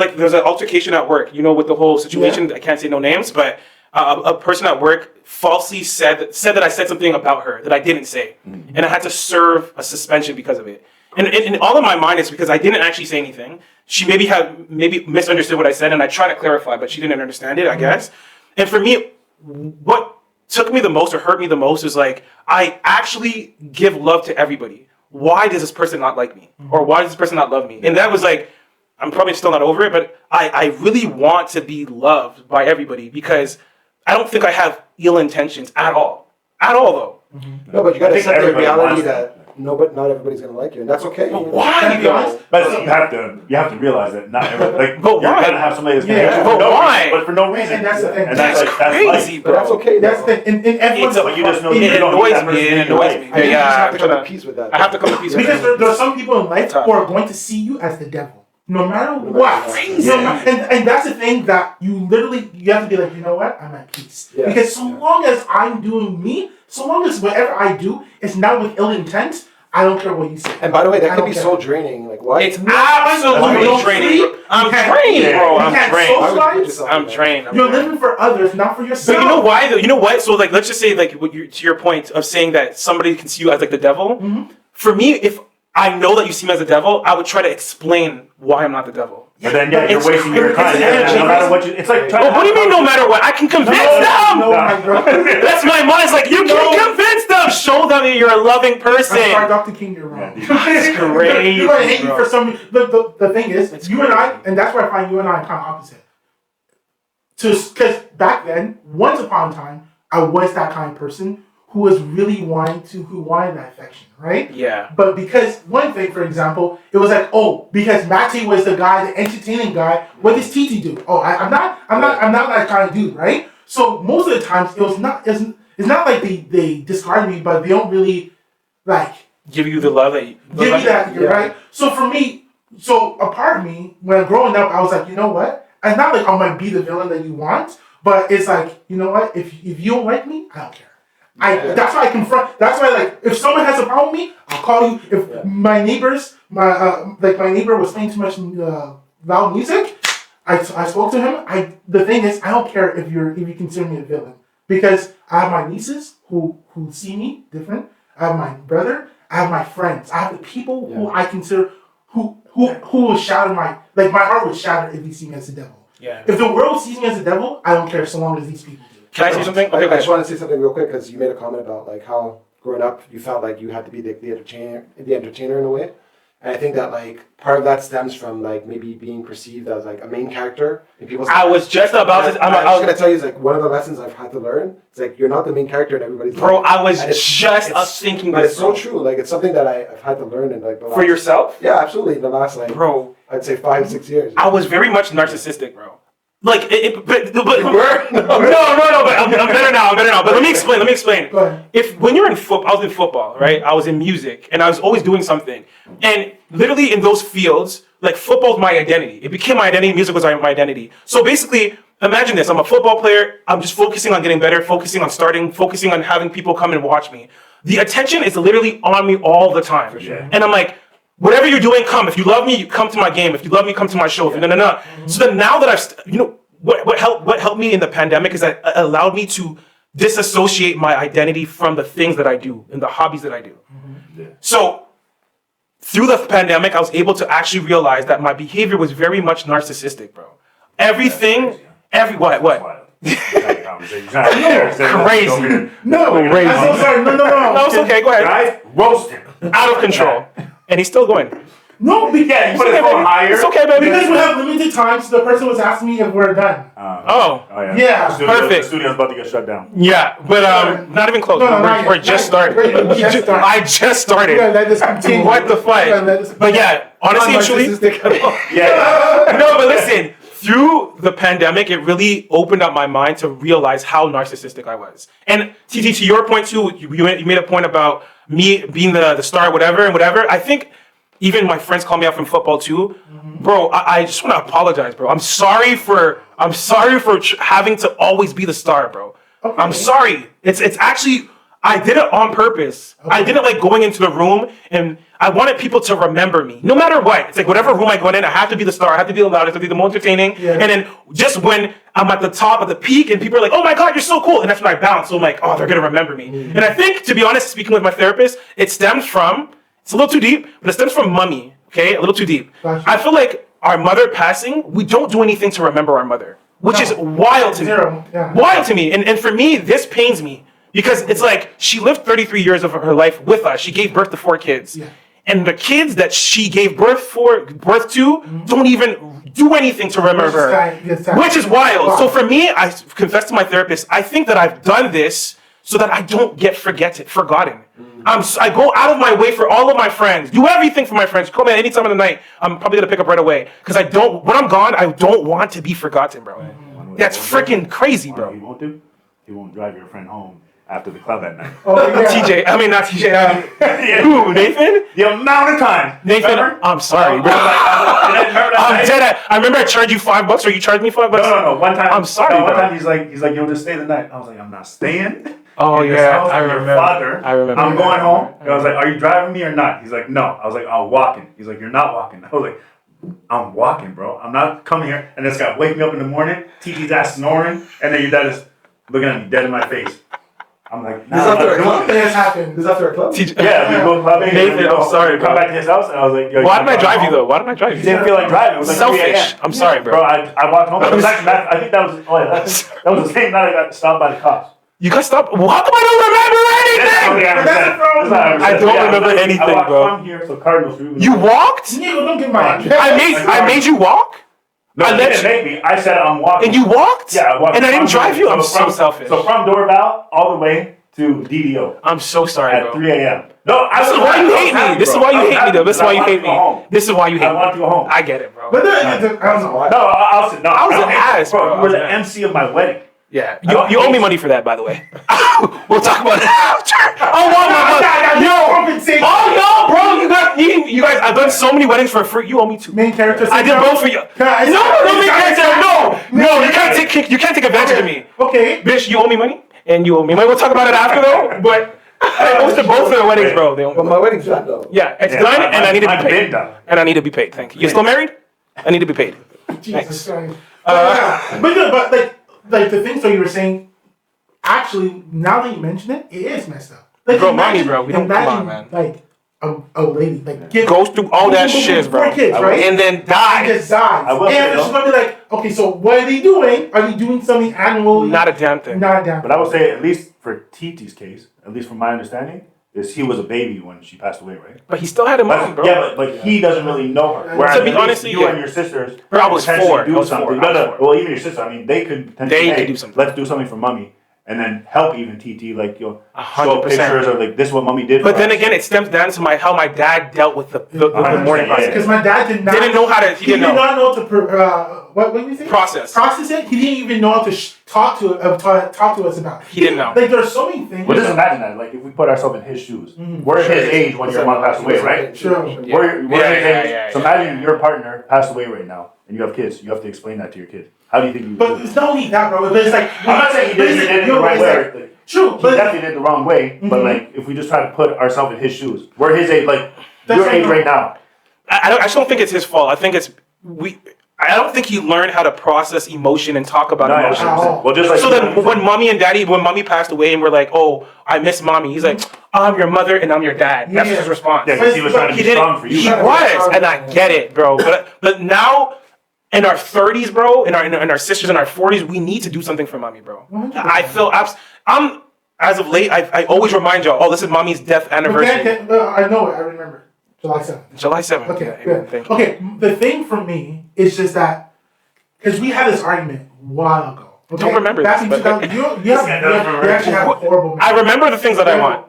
Like there's an altercation at work, with the whole situation. I can't say no names, but a person at work falsely said that I said something about her that I didn't say, and I had to serve a suspension because of it. And all in my mind is because I didn't actually say anything. She maybe misunderstood what I said, and I tried to clarify, but she didn't understand it, I guess. And for me, what took me the most or hurt me the most is like I actually give love to everybody. Why does this person not like me? Or why does this person not love me? And that was like, I'm probably still not over it, but I really want to be loved by everybody because I don't think I have ill intentions at all. At all, though. No, but you got to accept the everybody reality wants that not everybody's gonna like you, and that's okay. Why? But you have to realize that not everyone, But you're why? gonna have somebody that's gonna Yeah, hate you but for no why? reason, but for no reason. And that's the thing. And That's crazy, life. But that's okay. That's the in everyone's. It's But you just know It you don't annoys need that person me. in It your annoys life. me. I think you just have to come trying to peace with that. I have to come to peace with Because that. there are some people in life Tough. who are going to see you as the devil, no matter what. Crazy. And that's the thing that you have to be like, you know what? I'm at peace. Yeah. Because so long as I'm doing me, so long as whatever I do is not with ill intent, I don't care what you say. And by the way, that I can don't be care. so draining. Like what? It's Why absolutely don't draining. sleep? I'm You can't- drained, bro. you I'm can't drained. Why would you put socialize. yourself I'm in that? drained. You're living for others, not for yourself. But you know why though? You know what? So like, let's just say like, to your point of saying that somebody can see you as like the devil. For me, if I know that you see me as the devil, I would try to explain why I'm not the devil. But then you're It's wasting your time. crazy. No matter what it's like trying Well, to what do you have mean no matter what? I can convince them! No, my brother. That's my mind. It's like, you can convince them! Show them that you're a loving I'm sorry, person! Dr. King, you're wrong. That's crazy, You're gonna hate me bro. for some. The thing is, It's you and I, crazy. and that's where I find you and I are kind of opposite. Because back then, once upon a time, I was that kind of person who was really who wanted that affection, right? Yeah. But because one thing, for example, it was like, oh, because Matty was the guy, the entertaining guy. What does TT do? Oh, I'm not that kind of dude, right? So most of the times, it's not like they discard me, but they don't really like Give you the love that you... give me that, right? So for me, a part of me, when growing up, I was like, you know what? It's not like I might be the villain that you want, but it's like, you know what? If you don't like me, I don't care. That's why I confront. That's why, like, if someone has a problem with me, I'll call you. If my neighbor was playing too much loud music, I spoke to him. The thing is, I don't care if you consider me a villain, because I have my nieces who see me different. I have my brother. I have my friends. I have the people who I consider who will shatter my heart would shatter if you see me as the devil. Yeah. If the world sees me as the devil, I don't care so long as these people do. Can I say something? I Okay, just want to say something real quick because you made a comment about like how growing up you felt like you had to be the entertainer in a way, And I think that like part of that stems from like maybe being perceived as like a main character in people's I was just about to. I was gonna tell you is like one of the lessons I've had to learn. It's like you're not the main character in everybody's Bro, life. I was And just thinking but this. it's so true. Like it's something that I've had to learn in like the last, For yourself? Yeah, absolutely. In the last like Bro, I'd say 5-6 years. I was very much narcissistic, bro. Like, but You were? no, but I'm better now. But let me explain. Go ahead. When you're in football, I was in football, right? I was in music, and I was always doing something. And literally in those fields, like football's my identity. It became my identity. Music was my identity. So basically, imagine this: I'm a football player. I'm just focusing on getting better, focusing on starting, focusing on having people come and watch me. The attention is literally on me all the time, For sure. and I'm like, whatever you're doing, come. If you love me, you come to my game. If you love me, come to my show. No. So then now that what helped me in the pandemic is that it allowed me to disassociate my identity from the things that I do and the hobbies that I do. Yeah. So through the pandemic, I was able to actually realize that my behavior was very much narcissistic, bro. Everything, what? Crazy. Crazy. No, Crazy. I'm so sorry. No. No, it's okay. Go ahead. Guys, roast him. Out of control, and he's still going. No, Yeah, you put his okay, phone baby. higher. It's okay, baby. because we have limited time, so the person was asking me if we're done. Oh. Yeah, perfect. The studio's about to get shut down. Yeah, but not even close. No, not We're yet. just started. I just started. We're gonna let this continue. What the fuck? We're gonna let this- But yeah, honestly and truly, narcissistic at all. Yeah. no, but listen, through the pandemic, it really opened up my mind to realize how narcissistic I was. And TT, to your point too, you made a point about me being the star, whatever. I think even my friends call me out from football too. Bro, I just want to apologize, bro. I'm sorry for having to always be the star, bro. Okay. I'm sorry. It's actually, I did it on purpose. Okay. I did it like going into the room and I wanted people to remember me. No matter what. It's like whatever room I go in, I have to be the star. I have to be the loudest, I have to be the most entertaining. Yeah. And then just when I'm at the top of the peak and people are like, oh my God, you're so cool. And that's when I bounce. So I'm like, oh, they're going to remember me. And I think, to be honest, speaking with my therapist, it stems from, it's a little too deep, but it stems from mommy. Okay? A little too deep. Gotcha. I feel like our mother passing, we don't do anything to remember our mother, which is wild to me. Zero, yeah. Wild to me. And for me, this pains me because it's like she lived 33 years of her life with us. She gave birth to 4 kids. Yeah. And the kids that she gave birth to don't even do anything to remember her, which is wild. So for me, I confess to my therapist, I think that I've done this so that I don't get forgotten. I go out of my way for all of my friends. Do everything for my friends. Call me at any time of the night. I'm probably gonna pick up right away because when I'm gone, I don't want to be forgotten, bro. That's freaking crazy, He bro. won't do. He won't drive your friend home after the club at night. Oh, yeah. Not TJ. Who, Nathan? The amount of time. Nathan, Remember? I'm sorry, bro. Remember that I'm night? dead. I remember I charged you $5 or you charged me $5. No. One time. I'm sorry, No, one bro. time he's like, yo, just stay the night. I was like, I'm not staying. Oh in this yeah, house I with your remember. Father. I remember. I'm going home. And I was like, are you driving me or not? He's like, no. I was like, I'm walking. He's like, you're not walking. I was like, I'm walking, bro. I'm not coming here. And this guy wake me up in the morning, TT's ass snoring, and then your dad is looking at me dead in my face. I'm like, This after a club? It has happened. This after a club? Yeah, we go clubbing. Nathan, and we go, I'm sorry, we come bro. back to his house, and I was like, yo, Why didn't I come drive you home? though? Why didn't I drive You you? didn't feel like driving. It was like 3 Selfish. a.m. I'm sorry, Bro, bro. I walked home. I think that was the same night I got stopped by the cops. You got stopped. How come I don't remember anything? I don't remember anything, I walked bro. from here to Cardinal Street. You walked? Nigga, don't get my. I made you walk? No, I you let didn't you- make me. I said I'm walking. And you walked? Yeah, I walked. And I didn't from drive you? I'm so from- selfish. So from Dorval all the way to DDO I'm so sorry, at bro. 3 a.m. No, This is why you hate me. This is why you hate me, though. This is why you hate me. This is why you hate I want to me. go home. I get it, bro. But I don't know. No, I'll sit. No, I was an ass, bro. You were the MC of my wedding. Yeah, you owe me money for that, by the way. We'll talk about it after. I want my money. Oh no, bro! You guys. I've done so many weddings for free. You owe me too. Main character. I did both for you. No, main character. No, you can't take advantage of me. Okay. Bitch, you owe me money, and you owe me money. We'll talk about it after though. But I hosted both of the weddings, bro. They owe me. But my wedding's done though. Yeah, it's Yeah, done, and I need to I've be been paid. done. And I need to be paid. Thank you. You still married? I need to be paid. Jesus Christ. But like the thing. So you were saying. Actually, now that you mention it, it is messed up. Like, Bro, money, bro. We don't- come on, imagine, man. like a lady like Goes through all that shit, bro. 4 kids, I right? And then And dies. just dies. I will And say, it's though. gonna be like, okay, so what are they doing? Are they doing something annually? Not a damn thing. Not a damn. But I would say, at least for TT's case, at least from my understanding, is he was a baby when she passed away, right? But he still had a mom, bro. Yeah, but he doesn't really know her. Whereas To be at least honestly, you yeah. and your sisters Bro, I was potentially 4. I do was something. 4. No, I was no. 4. Well, even your sister. I mean, they could potentially. They could hey, do something. Let's do something for mommy, and then help even TT, like show 100%. pictures or like this is what mommy did. But for then us. again, it stems down to how my dad dealt with the mourning yeah. process. Because my dad did not. Didn't know how to. He He didn't did know. not know to what did you say? Process. Process it. He didn't even know how to talk to us about. He didn't know. Like there's so many things. Well, just imagine that. Like if we put ourselves in his shoes, we're his age when your mom passed away, right? Sure. We're his Yeah, age. yeah, So imagine your partner passed away right now, and you have kids. You have to explain that to your kid. How do you think you? But it's not only that, bro. But it's like I'm not saying he did it the right way. Like, true, he but definitely did it the wrong way. But like, if we just try to put ourselves in his shoes, we're his age, like That's your age not- right now. I just don't think it's his fault. I think it's I don't think he learned how to process emotion and talk about No, yeah, emotions. 100%. Well, just like So then, when mommy passed away, and we're like, "Oh, I miss mommy," he's like, "I'm your mother and I'm your dad." That's Yeah. his response. yeah, because he was trying to He be didn't. strong for you. He guys. was, and I get it, bro. But now, in our 30s, bro, in our sisters in our 40s, we need to do something for mommy, bro. 100%. I feel I'm as of late. I always remind y'all, "Oh, this is mommy's death anniversary, I know it. I remember. July 7th. July 7th." Okay, Yeah, good. thank you. Okay, the thing for me is just that because we had this argument a while ago. Okay? Don't remember Back this, in but- 2000, you actually have a horrible memory. I remember the things that I want.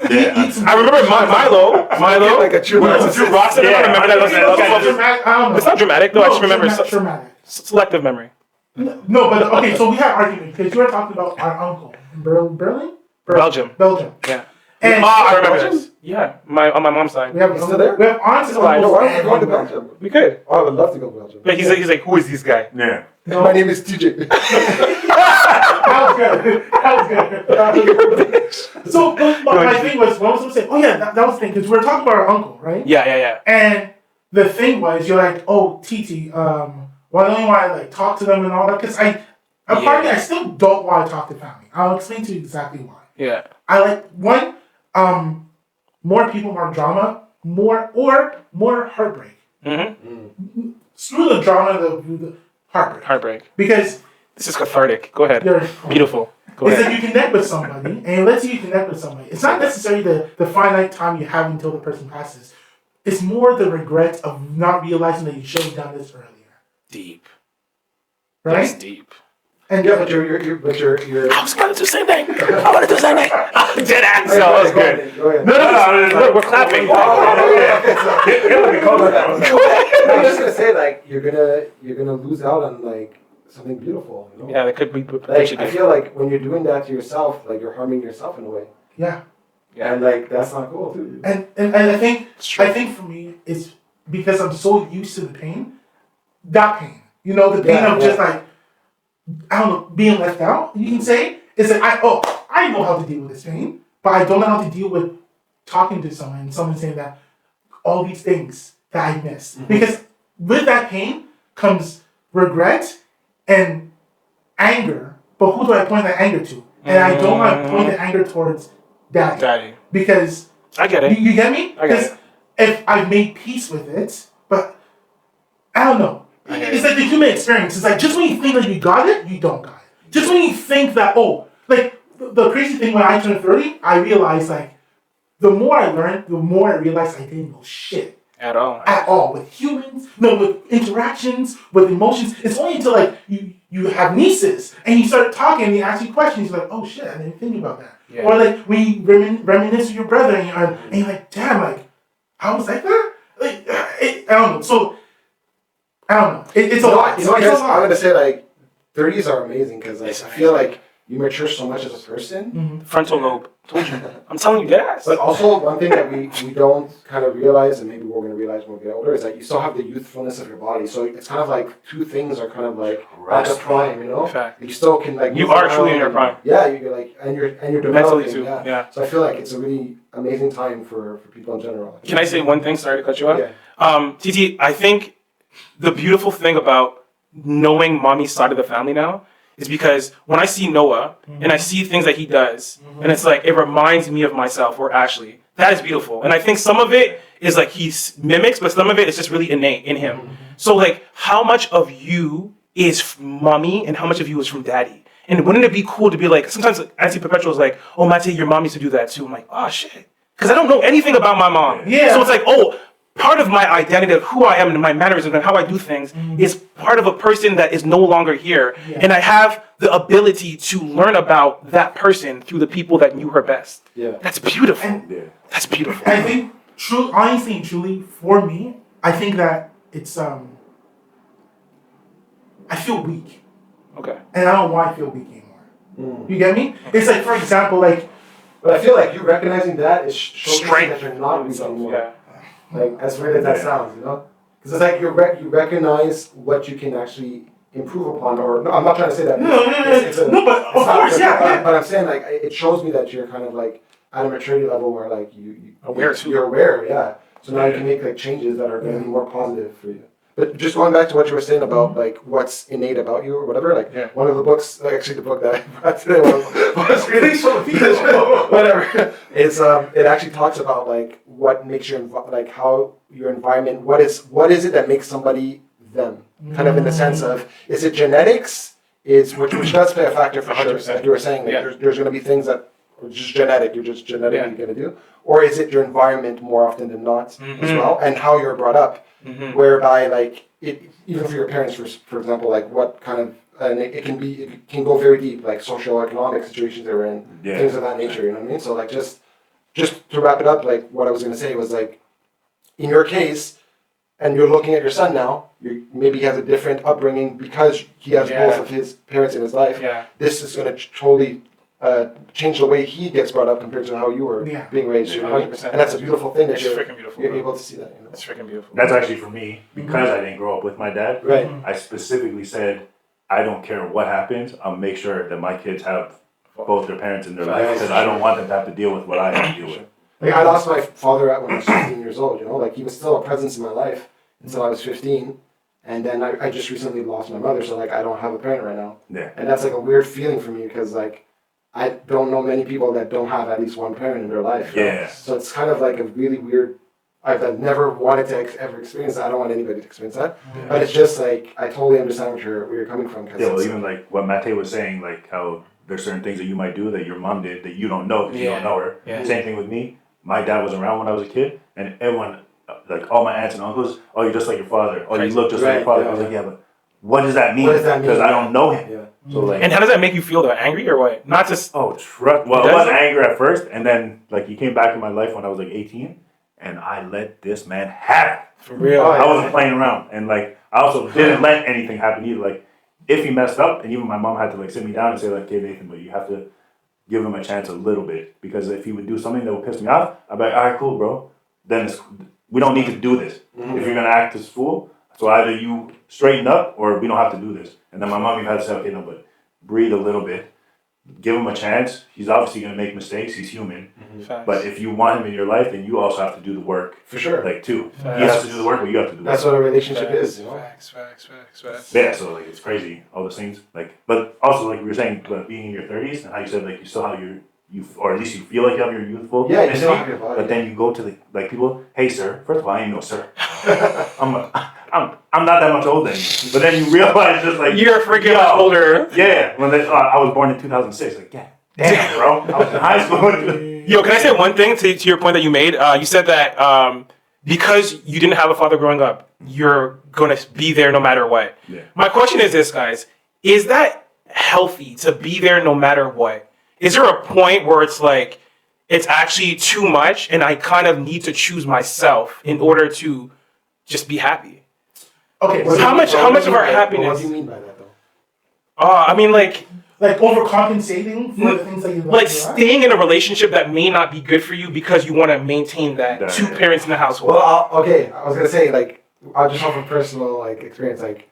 Yeah. I remember Milo. Like a true Drew Roxon. I don't remember that. It's not dramatic. I don't know. It's not dramatic, though. I just remember dramatic. selective memory. No, but okay. So we had argument because you were talking about our uncle in Berlin, Belgium. Belgium. Yeah. And I remember Belgium? this. Yeah, on my mom's side. we have He's still there? We have aunts and alive. uncles. Why are we and going to everywhere. Belgium? We could. Oh, I would love to go to Belgium. But he's like, who is this guy? Yeah. No, My name is TJ. that was good. That was good. So but my thing was, what was I saying? Oh yeah, that was the thing because we were talking about our uncle, right? Yeah. And the thing was, you're like, oh, TT, why don't you want to like talk to them and all that? Because I still don't want to talk to family. I'll explain to you exactly why. Yeah. I like one, more people, more drama, more heartbreak. Mm-hmm. Screw the drama, the heartbreak. Heartbreak. Because This is cathartic. Go ahead. you're Beautiful. Go it's ahead. that you connect with somebody, and let's say you connect with somebody. It's not necessarily the finite time you have until the person passes. It's more the regret of not realizing that you should have done this earlier, Deep. right? That's deep. And Yeah, but you're I was going to do the same thing. I want to do the same thing. Dead ass. So that was good. Go ahead. No. We're clapping. I'm just gonna say, like, you're gonna lose out on like something beautiful. You know? Yeah, that could be. Like, I feel like when you're doing that to yourself, like you're harming yourself in a way, yeah, and like that's not cool too. and I think true. for me it's because I'm so used to the pain, that pain. You know, the pain Yeah, of just like I don't know, being left out. You can say it's like I know how to deal with this pain, but I don't know how to deal with talking to someone and someone saying that all these things that I missed. Because with that pain comes regret and anger. But who do I point that anger to? And I don't want to point the anger towards daddy. Because I get it. you get me? I get Because if I've made peace with it, but I don't know. I get It's it. like the human experience. It's like just when you think that you got it, you don't got it. Just when you think that, like the crazy thing when I turned 30, I realized like the more I learned, the more I realized I didn't know shit At all. at all with humans, with interactions, with emotions. It's only until like you have nieces and you start talking and they ask you questions, you're like, oh shit, I didn't think about that. Yeah. Or like when you reminisce with your brother and you're like, damn, like I was like that. Like I don't know. So I don't know. It's a lot. You know, It's a I'm lot. gonna say like 30s are amazing because like, It's I feel amazing. like you mature so much as a person. Frontal lobe. Told you. I'm telling you, dead ass. But also one thing that we don't kind of realize, and maybe we're going to realize when we get older, is that you still have the youthfulness of your body. So it's kind of like two things are kind of like at the prime, you know. Fact. You still can like. You move are around truly in your and- prime. Yeah, you're like, and you're developing. Mentally too, Yeah. yeah. So I feel like it's a really amazing time for people in general. Can I say one thing? Sorry to cut you off. Yeah. TT, I think the beautiful thing about knowing mommy's side of the family now is because when I see Noah and I see things that he does, and it's like, it reminds me of myself or Ashley. That is beautiful. And I think some of it is like he mimics, but some of it is just really innate in him. So like, how much of you is from mommy and how much of you is from daddy? And wouldn't it be cool to be like, sometimes like, Auntie Perpetual is like, oh, Mate, your mom used to do that too. I'm like, oh shit. because I don't know anything about my mom. Yeah. So it's like, oh, part of my identity of who I am and my mannerisms and how I do things is part of a person that is no longer here. Yeah. And I have the ability to learn about that person through the people that knew her best. Yeah. That's beautiful. Yeah. That's beautiful. I think, honestly and truly, for me, I think that it's I feel weak, Okay. and I don't want to feel weak anymore. You get me? It's like, for example, like. But I feel like you recognizing that is showcasing Strength. that you're not weak anymore. Yeah. Like, as weird as that sounds, you know? Because it's like you recognize what you can actually improve upon, or no, I'm not trying to say that. No, but of course, yeah. But I'm saying, like, it shows me that you're kind of like at a maturity level where like you're aware, yeah. So now you can make like changes that are going to be more positive for you. But just going back to what you were saying about like what's innate about you or whatever, like one of the books, actually the book that I brought today was really whatever. It's it actually talks about like what makes your like how your environment, what is it that makes somebody them, kind of in the sense of, is it genetics, which does play a factor for sure, 100%. like you were saying, like there's going to be things that are just genetic, you're just genetically going to do, or is it your environment more often than not as well, and how you're brought up, whereby like even for your parents, for example, like what kind of, and it can go very deep, like socioeconomic situations they're in, things of that nature, you know what I mean? So like just to wrap it up, like what I was going to say was like, in your case, and you're looking at your son now, maybe he has a different upbringing because he has both of his parents in his life. Yeah. This is going to totally change the way he gets brought up compared to how you were being raised. You know? 100%. And that's a beautiful thing that It's freaking beautiful, you're bro. able to see that. You know? That's freaking beautiful. That's actually for me, because I didn't grow up with my dad. Right. I specifically said, I don't care what happens, I'll make sure that my kids have both their parents in their life, because I don't want them to have to deal with what I have to deal with. Like I lost my father when I was 15 years old, you know, like he was still a presence in my life until I was 15. And then I just recently lost my mother, so like I don't have a parent right now. Yeah. And that's like a weird feeling for me because like I don't know many people that don't have at least one parent in their life. You know? Yeah. So it's kind of like a really weird, I've never wanted to ever experience that. I don't want anybody to experience that. Yeah. But it's just like, I totally understand where you're coming from. Yeah, well, even like what Mate was saying, like how there's certain things that you might do that your mom did that you don't know because you don't know her. Yeah. Same thing with me. My dad was around when I was a kid, and everyone, like all my aunts and uncles, oh, you're just like your father. Oh, you look just like your father. I was like, yeah, but what does that mean? What does that mean? Because I don't know him. Yeah. So like, And how does that make you feel though? Angry or what? Not just well, it was anger at first, and then like he came back in my life when I was like 18, and I let this man have it. for real. Oh, I wasn't playing around, and like I also didn't let anything happen either. Like if he messed up, and even my mom had to like sit me down and say like, "Okay, Nathan, but you have to give him a chance a little bit, because if he would do something that would piss me off, I'd be like, all right, cool, bro. Then we don't need to do this. If you're gonna act as a fool, so either you straighten up or we don't have to do this." And then my mom even had to say, "Okay, no, but breathe a little bit. Give him a chance. He's obviously gonna make mistakes. He's human. Facts. But if you want him in your life, then you also have to do the work, For sure. like too. Facts. He has to do the work, but you have to do the That's work." what a relationship is, you know? Facts. Yeah, so like it's crazy, all those things. Like, but also like we were saying, but being in your 30s and how you said like you still have you or at least you feel like you have your youthful Yeah, you innocence, still have your body. but then you go to the like people, "Hey sir," first of all I ain't no sir. I'm not that much older than you. But then you realize just like You're freaking older. Yeah, when I was born in 2006, like yeah, damn bro, I was in high school. Yo, can I say one thing to your point that you made? You said that because you didn't have a father growing up, you're going to be there no matter what. Yeah. My question is this, guys. Is that healthy to be there no matter what? Is there a point where it's like, it's actually too much and I kind of need to choose myself in order to just be happy? Okay, How so much of our happiness? What do you mean by that though? I mean, like overcompensating for the things that you like staying in a relationship that may not be good for you because you want to maintain that two parents in the household. Well, I was gonna say like I'll just offer personal like experience. Like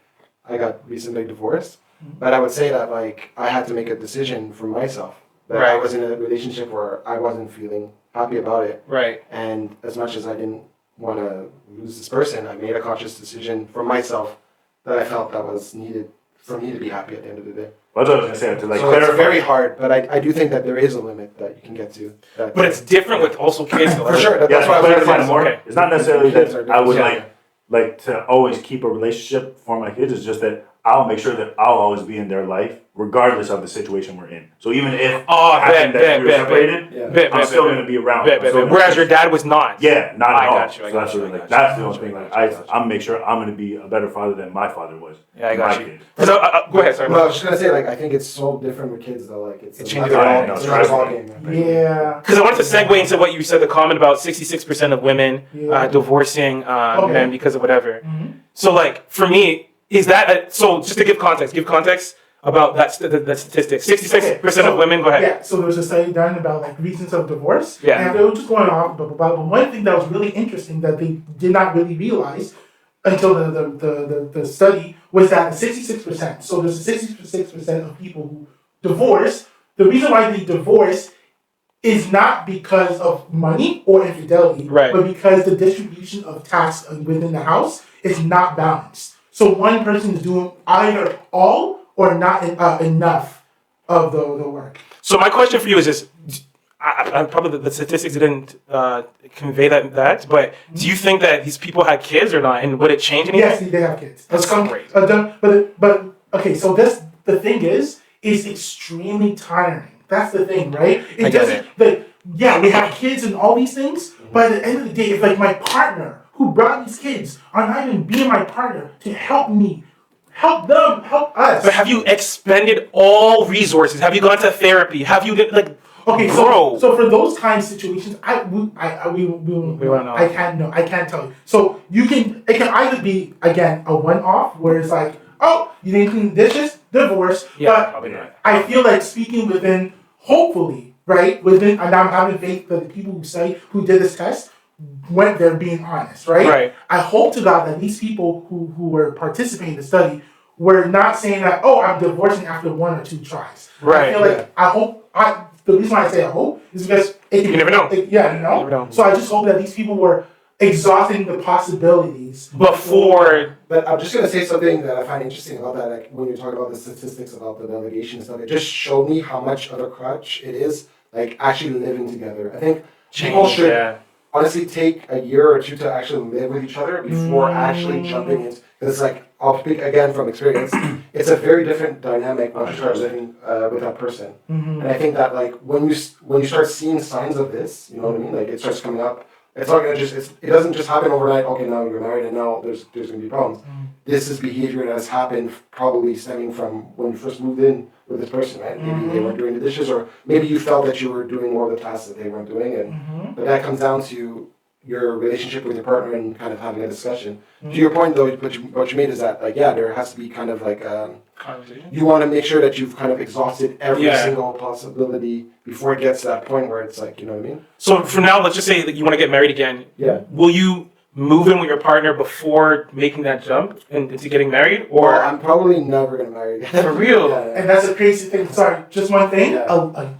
I got recently divorced, but I would say that like I had to make a decision for myself. That I Right. was in a relationship where I wasn't feeling happy about it, Right. and as much as I didn't want to lose this person, I made a conscious decision for myself that I felt that was needed for me to be happy at the end of the day. That's what I was gonna say, to like So clarify. it's very hard, but I do think that there is a limit that you can get to. That, But it's different with also kids. Though, for right? sure. Yeah, That's why I was clarify gonna say more. okay. It's not necessarily Kids are that I would different. like to always keep a relationship for my kids. It's just that I'll make sure that I'll always be in their life, regardless of the situation we're in. So even if it Oh, happened that we were separated, bet, I'm still going to be around. Whereas your dad was not. Yeah, not at all. Got you. So that's really like that's the only thing. Like I'm make sure I'm going to be a better father than my father was. Yeah, I got you. Kid. So, go ahead, sorry. No, I was just gonna say, like, I think it's so different with kids, though. Like, it's changes another everything. ball game. Yeah. Because I wanted to segue into what you said, the comment about 66% of women divorcing men because of whatever. Mm-hmm. So, like, for me, is that so? Just to give context about that statistic. 66% of women. Go ahead. Yeah. So there was a study done about like reasons of divorce. Yeah. And they were just going off, but one thing that was really interesting that they did not really realize until the study was that 66%. So there's 66% of people who divorce. The reason why they divorce is not because of money or infidelity, right, but because the distribution of tasks within the house is not balanced. So one person is doing either all or not enough of the work. So my question for you is this. I probably the statistics didn't convey that, but do you think that these people had kids or not, and would it change anything? Yes, they have kids. That's great. But okay, so the thing is extremely tiring. That's the thing, right? I get it. Yeah, we have kids and all these things, but at the end of the day, it's like my partner who brought these kids are not even being my partner to help me, help them, help us. But have you expended all resources? Have you gone to therapy? Have you like? Okay, so for those kind of situations, we won't know. I can't tell you. So it can either be again a one-off where it's like, oh, you didn't clean the dishes, divorce. Yeah, but probably not. I feel like speaking within, hopefully, right, and I'm having faith that the people who did this test went there being honest, right? Right. I hope to God that these people who were participating in the study were not saying that, oh, I'm divorcing after one or two tries. Right. I feel like the reason why I say I hope is because you never know. You never know. So I just hope that these people were exhausting the possibilities before. But I'm just gonna say something that I find interesting about that. Like when you're talking about the statistics about the delegation and stuff, it just showed me how much of a crutch it is. Like actually living together. I think people should honestly take a year or two to actually live with each other before actually jumping into. Because it's like, I'll speak again from experience. It's a very different dynamic when you start living with that person. Mm-hmm. And I think that like when you start seeing signs of this, you know what I mean? Like it starts coming up. It's not gonna it doesn't just happen overnight. Okay, now you're married and now there's gonna be problems. Mm-hmm. This is behavior that has happened probably stemming from when you first moved in with this person, right? Maybe they weren't doing the dishes, or maybe you felt that you were doing more of the tasks that they weren't doing, and but that comes down to your relationship with your partner and kind of having a discussion. To your point, though, what you made is that, like, yeah, there has to be kind of like you want to make sure that you've kind of exhausted every single possibility before it gets to that point where it's like, you know what I mean? So for now, let's just say that you want to get married again. Yeah. Will you move in with your partner before making that jump into getting married, or I'm probably never gonna marry again. For real? And that's a crazy thing. Sorry, just one thing.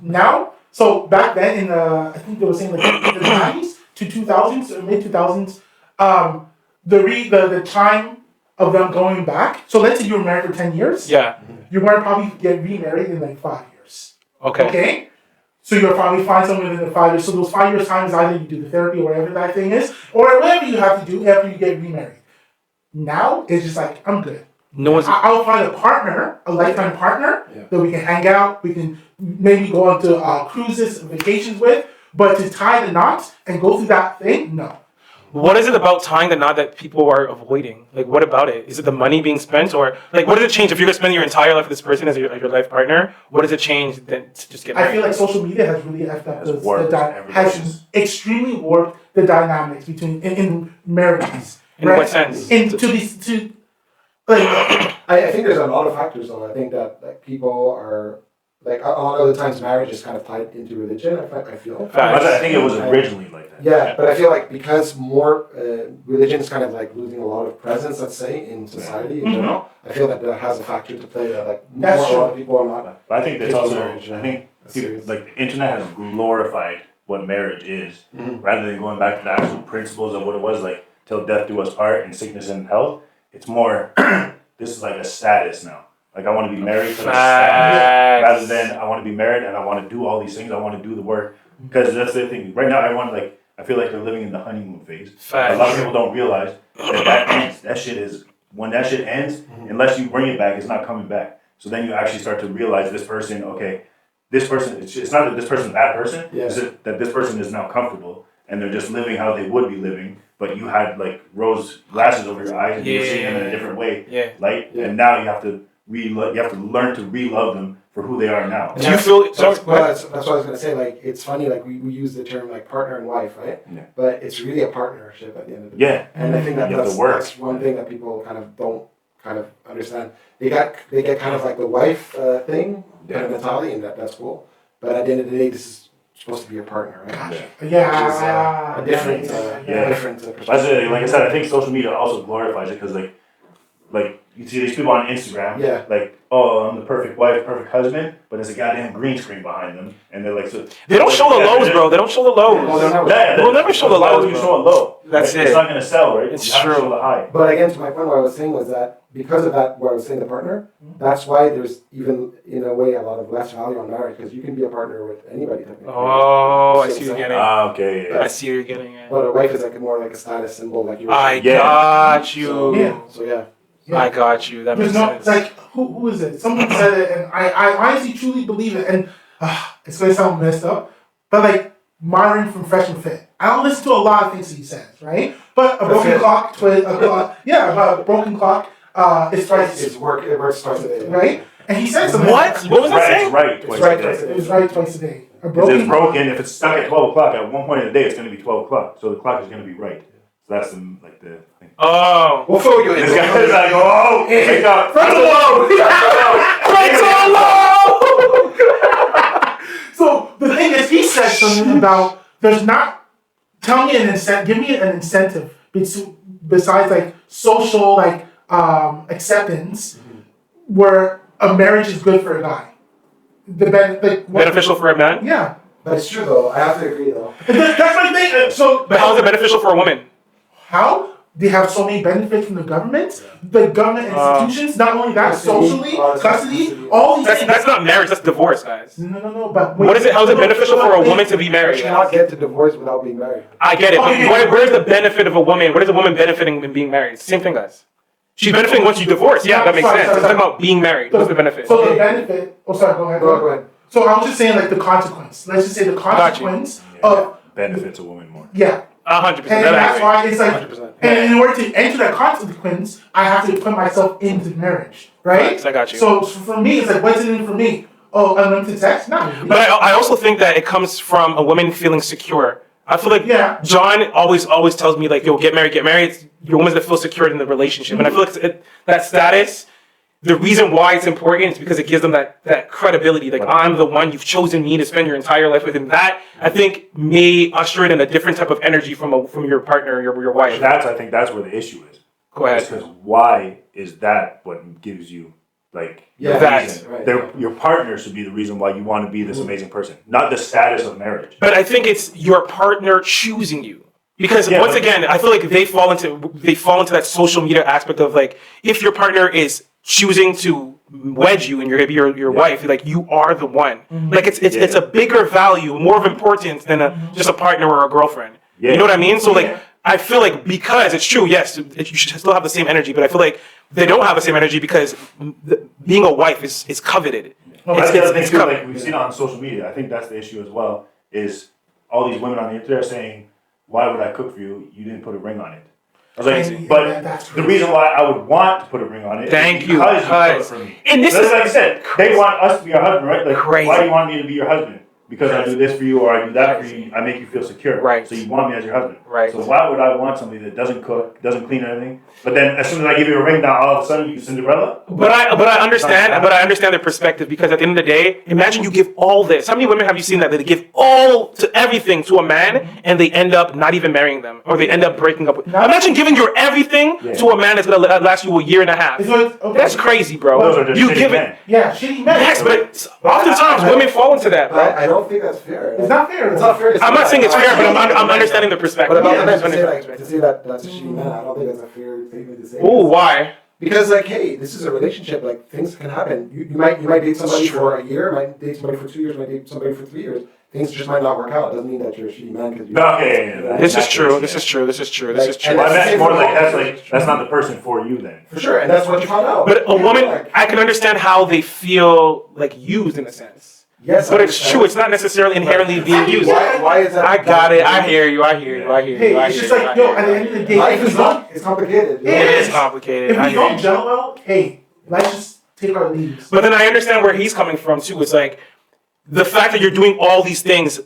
Now, so back then in I think they were saying like the 90s to 2000s or mid 2000s, the time of them going back. So let's say you were married for 10 years. Yeah. You want to probably get remarried in like 5 years. Okay. Okay. So you'll probably find someone within the 5 years. So those 5 years time is either you do the therapy or whatever that thing is, or whatever you have to do after you get remarried. Now it's just like, I'm good. No one's. I'll find a partner, a lifetime partner that we can hang out. We can maybe go on to cruises, vacations with. But to tie the knots and go through that thing, no. What is it about tying the knot that people are avoiding? Like, what about it? Is it the money being spent, or like, what does it change if you're gonna spend your entire life with this person as your life partner? What does it change then to just get married? I feel like social media has really effed up has extremely warped the dynamics between in marriages. In what sense? I think there's a lot of factors though. I think that people are like a lot of the times marriage is kind of tied into religion. I feel. I think it was originally like that. Yeah, but I feel like because more religion is kind of like losing a lot of presence, let's say, in society in general. I feel that has a factor to play. That like a lot of people are not. But I think that's also. Marriage, I think people, like the internet has glorified what marriage is, rather than going back to the actual principles of what it was like till death do us part and sickness and health. It's more. This is like a status now. Like I want to be married for the status, rather than I want to be married and I want to do all these things. I want to do the work because that's the thing. Right now, I feel like they're living in the honeymoon phase. A lot of people don't realize that ends. That shit is when that shit ends, unless you bring it back, it's not coming back. So then you actually start to realize this person, okay, this person, it's not that this person's a bad person, it's that this person is now comfortable and they're just living how they would be living, but you had like rose glasses over your eyes and you're seeing them in a different way, and now you have to learn to re-love them for who they are now. Do you feel that's what I was gonna say. Like, it's funny, like we use the term like partner and wife, right? Yeah. But it's really a partnership at the end of the day. Yeah. And I think that's one thing that people kind of don't kind of understand. They get kind of like the wife thing, kind of mentality, and that's cool. But at the end of the day, this is supposed to be a partner, right? Gotcha. Which is a different perspective. That's it. Like I said, I think social media also glorifies it because like you see these people on Instagram, like, oh, I'm the perfect wife, perfect husband, but there's a goddamn green screen behind them, and they're like, so they don't show the lows, bro. They don't show the lows. They'll never show the lows. Why would you show a low? That's it. It's not gonna sell, right? It's you have true. to show the high. But again, to my point, what I was saying was that because of that, what I was saying, the partner, that's why there's even, in a way, a lot of less value on marriage, because you can be a partner with anybody. Oh, I see what you're getting. Okay. I see what you're getting at. But a wife is like more like a status symbol, like you were I saying. got you. So I got you. That makes sense. Like, who is it? Someone said it, and I honestly truly believe it. And it's going to sound messed up, but like Myron from Fresh and Fit, I don't listen to a lot of things he says, right? But a broken clock, a broken clock, it's twice. It works twice a day. Right? And he said something. What? What was that saying? It's right twice a day. It was right twice a day. If it's broken, if it's stuck at 12 o'clock, at one point in the day, it's going to be 12 o'clock. So the clock is going to be right. So that's the thing. Oh. We'll fill you in. This guy is like, oh, wake up. Frontal lobe! Frontal lobe! So the thing is, he said something about give me an incentive besides like social like acceptance, where a marriage is good for a guy. Beneficial for a man? Yeah. But it's true though. I have to agree though. That's my thing. But how is it beneficial for a woman? How? They have so many benefits from the government, the government institutions. Not only that, socially, custody, all these things. That's not marriage. That's divorce, guys. No. But what is it? How is it beneficial for a woman to be married? You cannot get to divorce without being married. I get it. But where's the benefit of a woman? What is a woman benefiting in being married? Same thing, guys. She's benefiting once you divorce. Yeah, that makes sense. I'm talking about being married. What's the benefit? So the benefit. Oh, sorry. Go ahead. Go ahead. So I was just saying, like the consequence. Let's just say the consequence of benefits a woman more. Yeah. 100%. And that's why it's like, 100%. and in order to enter that consequence, I have to put myself into marriage, right? Facts, I got you. So for me, it's like, what's in it for me? Oh, unlimited sex? No. But I also think that it comes from a woman feeling secure. I feel like John always tells me like, yo, get married. You're women that feel secure in the relationship. And I feel like that status, the reason why it's important is because it gives them that credibility. Like, I'm the one, you've chosen me to spend your entire life with. And that, I think, may usher in a different type of energy from your partner, your wife. I think that's where the issue is. Go ahead. Because why is that what gives you, like, your partner should be the reason why you want to be this amazing person, not the status of marriage. But I think it's your partner choosing you. Because once again, I feel like they fall into that social media aspect of like, if your partner is choosing to wedge you and you're gonna be your wife, like you are the one. Mm-hmm. Like it's a bigger value, more of importance than just a partner or a girlfriend. Yeah. You know what I mean? So like I feel like because it's true, yes, you should still have the same energy, but I feel like they don't have the same energy because being a wife is coveted. Well, that's the other thing too. Like we've seen it on social media. I think that's the issue as well. Is all these women on the internet saying, "Why would I cook for you? You didn't put a ring on it." I was like, but the reason why I would want to put a ring on it is because you put it for me. And this is like I said, they want us to be your husband, right? Like, why do you want me to be your husband? Because I do this for you or I do that for you, I make you feel secure. Right. So you want me as your husband. Right. So why would I want somebody that doesn't cook, doesn't clean anything, but then as soon as I give you a ring now, all of a sudden you Cinderella? But I understand their perspective because at the end of the day, imagine you give all this. How many women have you seen that they give all to everything to a man and they end up not even marrying them or they end up breaking up with? Imagine giving your everything to a man that's gonna last you a year and a half. That's crazy, bro. Those are just shitty men. Yeah, shitty men. Yes, but oftentimes women fall into that, bro. I don't think that's fair. It's not fair. It's not fair. I'm not saying it's fair, but I'm understanding the perspective. But about the men, to say that that's a shitty man, I don't think that's a fair statement to say. Oh, why? Because like, hey, this is a relationship. Like things can happen. You might date somebody for a year, might date somebody for 2 years, might date somebody for 3 years, things just might not work out. It doesn't mean that you're a shitty man because you. This is true. This is true. This is true. This is true. Well, that's more that's not the person for you then. For sure, and that's what you found out. But a woman, I can understand how they feel like used in a sense. Yes, but it's true. It's not necessarily inherently being used. Why is that? I got it. I hear you. I hear you. I hear you. Hey, it's just like, yo, at the end of the day, life is not. It's complicated. It is complicated. If we don't gel well, hey, let's just take our leaves. But then I understand where he's coming from too. It's like the fact that you're doing all these things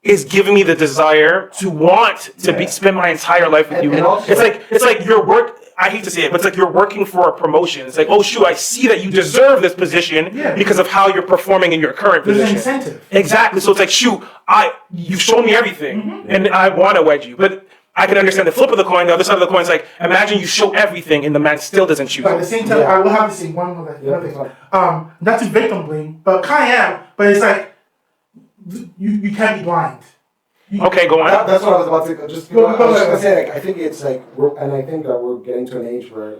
is giving me the desire to want to spend my entire life with you. And also, it's like your work. I hate to say it, but it's like you're working for a promotion. It's like, oh shoot, I see that you deserve this position because of how you're performing in your current position. There's an incentive. Exactly. So it's like, shoot, you've shown me everything, and I want to wed you. But I can understand the flip of the coin. The other side of the coin is like, imagine you show everything, and the man still doesn't choose. But at the same time, I will have to say one more thing. Not to victim blame, but kind of am. But it's like you can't be blind. Okay, go on. That's what I was about to just. I was just gonna say, like, I think it's like, and I think that we're getting to an age where,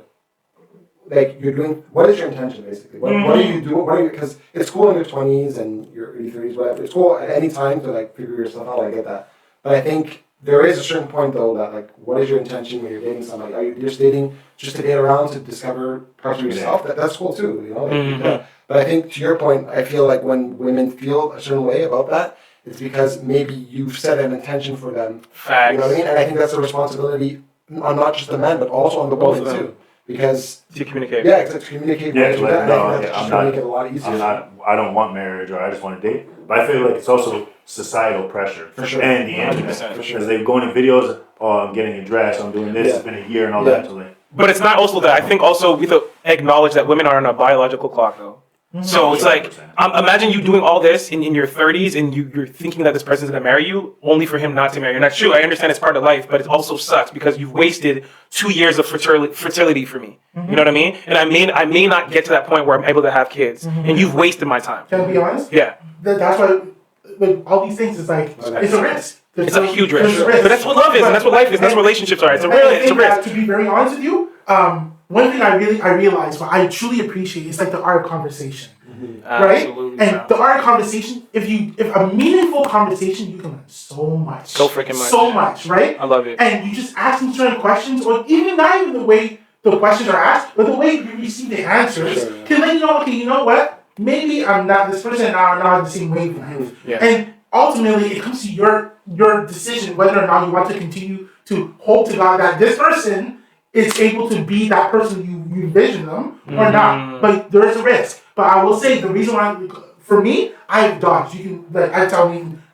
like, you're doing. What is your intention, basically? What are you doing? What are you? Because it's cool in your 20s and your early 30s, whatever. It's cool at any time to like figure yourself out. I get that, but I think there is a certain point though that like, what is your intention when you're dating somebody? Are you just dating just to date around to discover parts of yourself? That's cool too, you know. Like, but I think to your point, I feel like when women feel a certain way about that. It's because maybe you've set an intention for them. Facts. You know what I mean? And I think that's a responsibility on not just the men, but also on the women too. Because to communicate. Yeah, to communicate. Yeah, with that. I'm not. Make it a lot easier. I don't want marriage, or I just want to date. But I feel like it's also societal pressure for sure. and the internet. Because they go into videos. Oh, I'm getting a dress. I'm doing this. It's been a year and all that. So like, but it's not also that. I think also we have to acknowledge that women are on a biological clock though. So it's like, imagine you doing all this in your 30s and you're thinking that this person's going to marry you only for him not to marry you. And that's true. I understand it's part of life, but it also sucks because you've wasted 2 years of fertility for me. You know what I mean? And I may not get to that point where I'm able to have kids. And you've wasted my time. Can I be honest? Yeah. That's why, like, all these things is like, it's a risk. It's a huge risk. But that's what love is, and that's what life is, and that's what relationships are. It's a risk. To be very honest with you, one thing I realized, what I truly appreciate is like the art of conversation. Right? Absolutely. And the art of conversation, if a meaningful conversation, you can learn so much. So freaking much. So much, right? I love it. And you just asking certain questions, or even not even the way the questions are asked, but the way you receive the answers, can let you know, okay, you know what? Maybe I'm not, this person and I are not on the same wavelength. Yeah. And ultimately, it comes to your decision whether or not you want to continue to hope to God that this person is able to be that person you envision them or not. But there is a risk. But I will say the reason why, for me, I've dodged.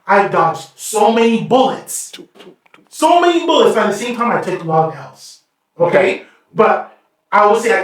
I've dodged so many bullets. So many bullets. But at the same time, I took a lot of L's. Okay? But I will say I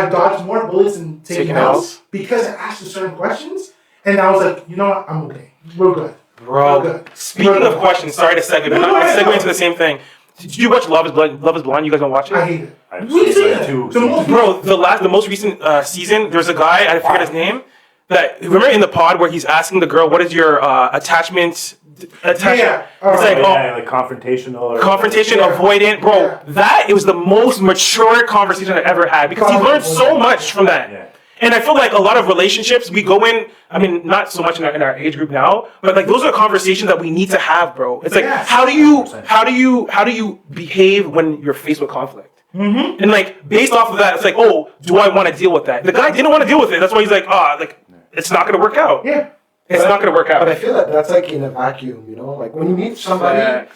dodged more bullets and taken L's because I asked certain questions. And I was like, you know what? I'm okay. We're good. Bro, we're good. Speaking of questions, sorry to segue, but I'm segueing into the same thing. Did you watch Love is Blind? You guys don't watch it? I hate it. I've seen like two. Bro, the most recent season, there's a guy, I forget his name, that, remember in the pod where he's asking the girl, what is your attachment? Yeah. It's like confrontational. Avoidant. Bro, it was the most mature conversation I ever had because he learned so much from that. Yeah. And I feel like a lot of relationships, we go in, I mean, not so much in our age group now, but like those are conversations that we need to have, bro. It's like, how do you behave when you're faced with conflict? Mm-hmm. And like, based off of that, it's like, oh, do I want to deal with that? The guy didn't want to deal with it. That's why he's like, it's not going to work out. Yeah. It's not going to work out. But I feel that's like in a vacuum, you know? Like when you meet somebody,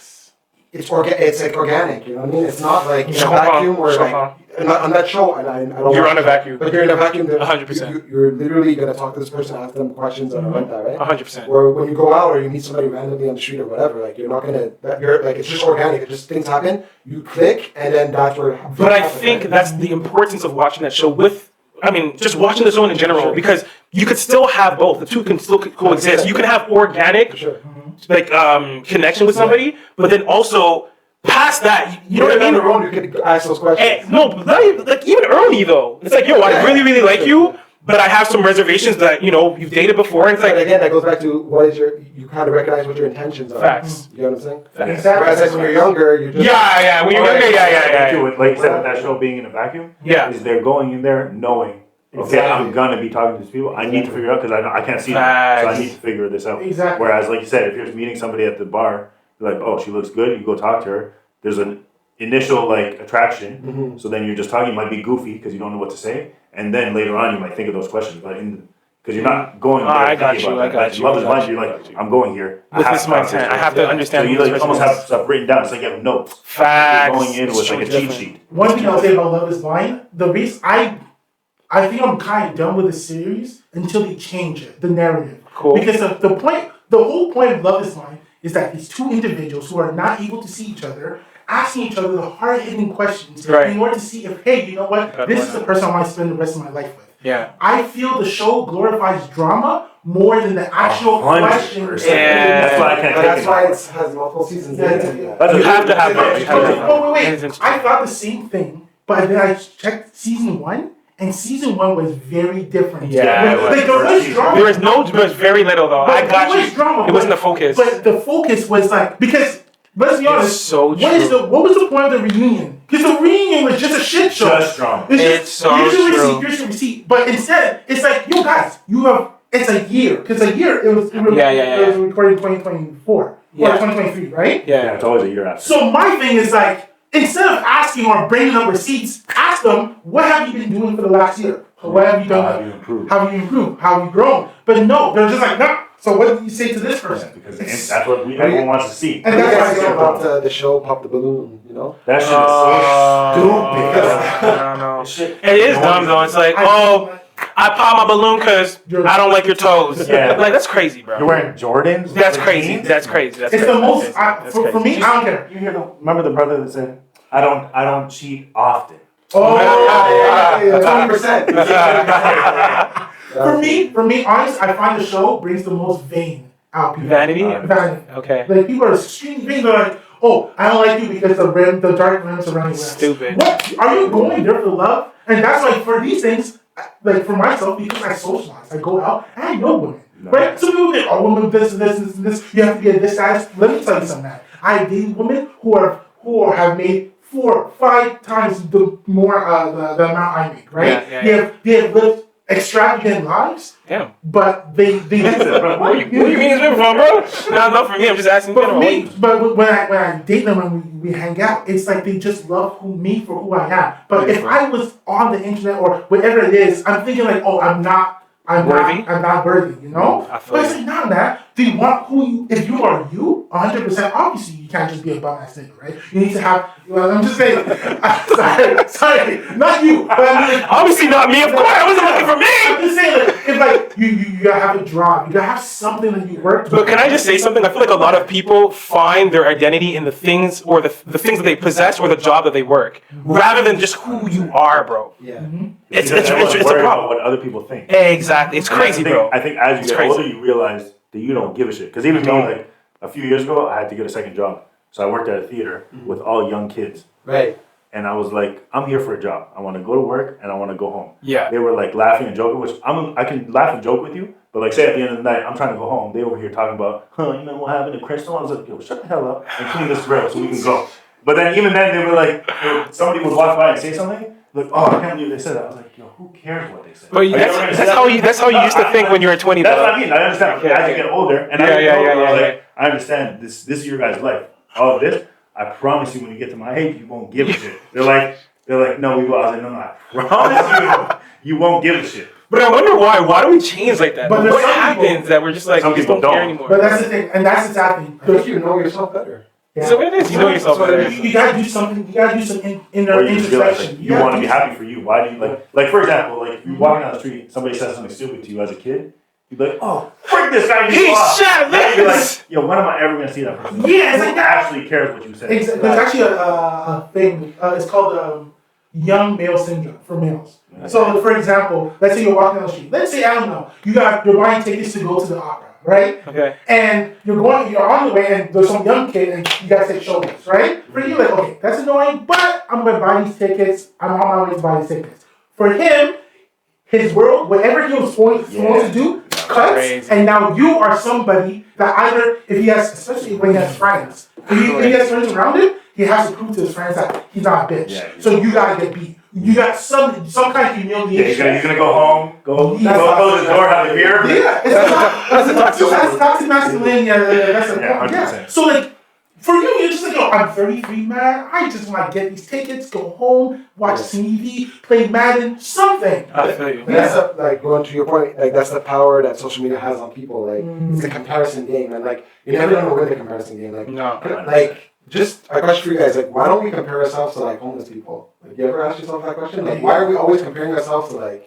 it's like organic, you know what I mean? It's not like in a vacuum where like, on that show, and I don't. You're on a vacuum. But you're in a vacuum. 100%. You're literally gonna talk to this person, ask them questions, and like that, right? 100%. Or when you go out or you meet somebody randomly on the street or whatever, like you're not gonna. You're like it's just organic. It just things happen. You click, and then that's where. But I think that's the importance of watching that show just watching the show in general, because you could still have both. The two can still coexist. You can have organic, connection with somebody, but then also. Past that, you know what I mean? On your own, you can ask those questions. No, but not even, like even early though. It's like, yo, I really, really like you, but I have some reservations that you've dated before, and it's like. But again, that goes back to you kind of recognize what your intentions are. Facts. You know what I'm saying? Facts. Exactly. Whereas like when you're younger, you just. Yeah. When you're younger, yeah. Like you said, with that show being in a vacuum. Yeah. Is they're going in there knowing okay, I'm gonna be talking to these people. I need to figure it out because I can't see them, so I need to figure this out. Exactly. Whereas, like you said, if you're meeting somebody at the bar, you're like, oh, she looks good. You go talk to her. There's an initial like attraction. So then you're just talking. You might be goofy because you don't know what to say, and then later on you might think of those questions. But because you're not going there. I got you. Mother's mind. You're like, I'm going here. With this mindset, I have to understand. So you like almost have stuff written down. It's like you have notes. Facts. You're going in with like a cheat sheet. One thing I'll say about Love Is Blind, the reason I think I'm kind of done with the series until they change it, the narrative. Cool. Because the whole point of Love Is Blind is that these two individuals who are not able to see each other, asking each other the hard-hitting questions in order to see if, hey, you know what, this is the person I want to spend the rest of my life with. Yeah. I feel the show glorifies drama more than the actual questions. Yeah. That's why I can't take That's it. why it has multiple seasons. You have to have it. Wait. I thought the same thing, but then I checked season 1. And season 1 was very different. Yeah, like there was drama. There was very little though. I got you. Drama, it wasn't the focus. But the focus was like because let's be honest. So what was the point of the reunion? Because the reunion was just a shit show. Just drama. It's so true. Here's your receipt. But instead, it's like, yo guys, it's a year. Because a year it was recorded in 2024 or 2023, right? Yeah, it's always a year after. So my thing is like, instead of asking or bringing up receipts, ask them, what have you been doing for the last year? What have you done? How have you improved? How have you improved? How have you grown? But no, they're just like, no. So what do you say to this person? Because that's what everyone wants to see. And that's why I feel about the show Pop the Balloon, you know? That shit is so stupid. I don't know. It is dumb though. It's like, I pop my balloon because I don't like your toes. Yeah. Like, that's crazy, bro. You're wearing Jordans? That's crazy. That's crazy. It's the most, for me, I don't care. You remember the brother that said, I don't cheat often. Oh, yeah. 20%. For me, honestly, I find the show brings the most vain out of people. Vanity? Okay. Like, people are extremely vain. They're like, oh, I don't like you because the dark rims around your lips. Stupid. What? Are you going there for love? And that's like, for these things, like for myself, because I socialize, I go out, and I know women. Right? Some people think, oh, women, this, you have to get this size. Let me tell you something, man. I date women who have made 4 or 5 times the more the amount I make, right? They have lived extravagant lives. Damn. But they Where you mean it's from, bro? Not for me. I'm just asking. But for me, but when I date them and we hang out, it's like they just love me for who I am. But if I was on the internet or whatever it is, I'm thinking like, oh, I'm not worthy, you know? But it's like, not that. Do you want if you are you, 100%, obviously you can't just be a bum ass nigga, right? You need to have, I'm just saying, sorry, not you, but I mean, obviously not me, of course, I wasn't looking for me! I'm just saying, like, if like, you gotta have a job, you gotta have something that you work But can I just say something? I feel like a lot of people find their identity in the things or the things that they possess or the job that they work, rather than just who you are, bro. Yeah. It's a problem. About what other people think. Exactly. It's crazy, bro. I think as you get older, you realize that you don't give a shit. Because even me, like a few years ago, I had to get a second job. So I worked at a theater with all young kids. Right. And I was like, I'm here for a job. I want to go to work and I want to go home. Yeah. They were like laughing and joking, which I can laugh and joke with you. But like say at the end of the night, I'm trying to go home. They over here talking about, you know what happened to Crystal? I was like, yo, shut the hell up and clean this grill so we can go. But then even then they were like, somebody would walk by and say something. Like, oh, I can't believe they said that. I was like, yo, who cares what they said? But that's how you used to think when you were 20. That's what I mean. I understand. As you get older, and I understand this is your guys' life. All of this, I promise you, when you get to my age, you won't give a shit. They're like, no, we will. I was like, no, I promise you won't give a shit. But I wonder why. Why do we change like that? But what happens that we're just like, some we people don't care don't. anymore? But that's the thing, and that's the sad thing. I think you know yourself better. Yeah. So what it is, you know yourself better. You gotta do something. You gotta do some inner Or you just realize introspection. like, you want to be happy for you. Why do you like for example, like if you're walking down the street, somebody says something stupid to you as a kid, you'd be like, oh, frick this guy. He shot me. You're like, this. yo, when am I ever gonna see that person? Yeah, it's Who like that. actually cares what you say? There's actually a thing. It's called young male syndrome for males. So, for example, let's say you're walking down the street. Let's say, I don't know, you're buying tickets to go to the opera, right? Okay. And you're on the way, and there's some young kid, and you guys take shoulders, right? For you, like, okay, that's annoying, but I'm gonna buy these tickets. I'm on my way to buy these tickets. For him, his world, whatever he was supposed to do, cuts, crazy. and now you are somebody that either, if he has, especially when he has friends, if he has friends around him, he has to prove to his friends that he's not a bitch. Yeah, so you gotta get beat. You got some kind of humiliation. Yeah, he's gonna go home, close the door, have a beer. Yeah, that's toxic masculinity. Yeah. So like, for you, you're just like, oh, I'm 33, man. I just want to get these tickets, go home, watch some TV, play Madden, something. I feel you. That's like going to your point. Like that's the power that social media has on people. Like it's a comparison game, and like you're never gonna win the comparison game. Like No. like just a question for you guys. Like why don't we compare ourselves to like homeless people? Like you ever ask yourself that question? Like why are we always comparing ourselves to like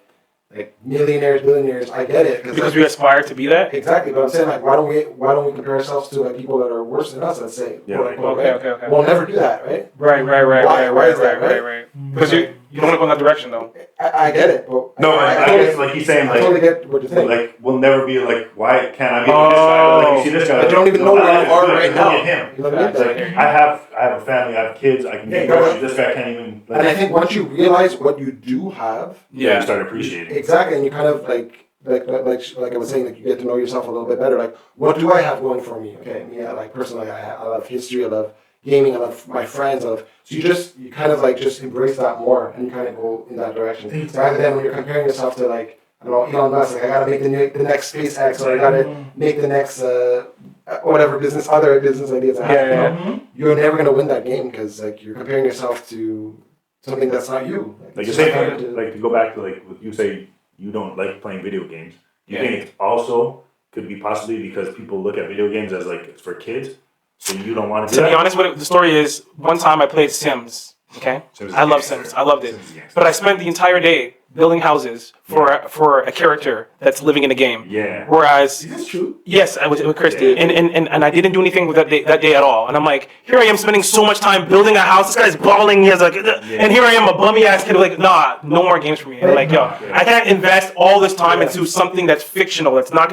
millionaires, billionaires? I get it Because we aspire to be that. Exactly, but I'm saying like why don't we compare ourselves to like people that are worse than us? Let's say. Yeah. Okay. We'll never do that, right? Right. Because you don't want to go in that direction though. I get it, but No, I guess like he's saying I totally get what you're saying. like we'll never be like, why can't I be like this guy? Like you see this guy, I don't even know where you are right now. Look at him. You know what I mean? Like, I have a family, I have kids, I can get groceries. This guy can't even. Like, And I think once you realize what you do have, you start appreciating. exactly, and you kind of like I was saying, like you get to know yourself a little bit better. Like, what do I have going for me? Okay, like personally, I love history, I love gaming, I love my friends, so you kind of like just embrace that more, and you kind of go in that direction. Rather than when you're comparing yourself to like, I don't know, Elon Musk, like I gotta make the next SpaceX, or I gotta make the next whatever other business ideas I have. You're never gonna win that game because like you're comparing yourself to something that's not you. Like you're saying, like to go back to like what you say, you don't like playing video games. Do you think it also could be possibly because people look at video games as like it's for kids, so you don't want to do that? To be honest, what the story is, one time I played Sims. Okay, I love Sims. I loved it, but I spent the entire day building houses for a character that's living in a game. Yeah. Whereas, Is this true? yes, I was with Christy, and I didn't do anything with that day at all. And I'm like, here I am spending so much time building a house. This guy's bawling. He has like, and here I am, a bummy ass kid. Like, nah, no more games for me. And I'm like, yo, I can't invest all this time into something that's fictional. That's not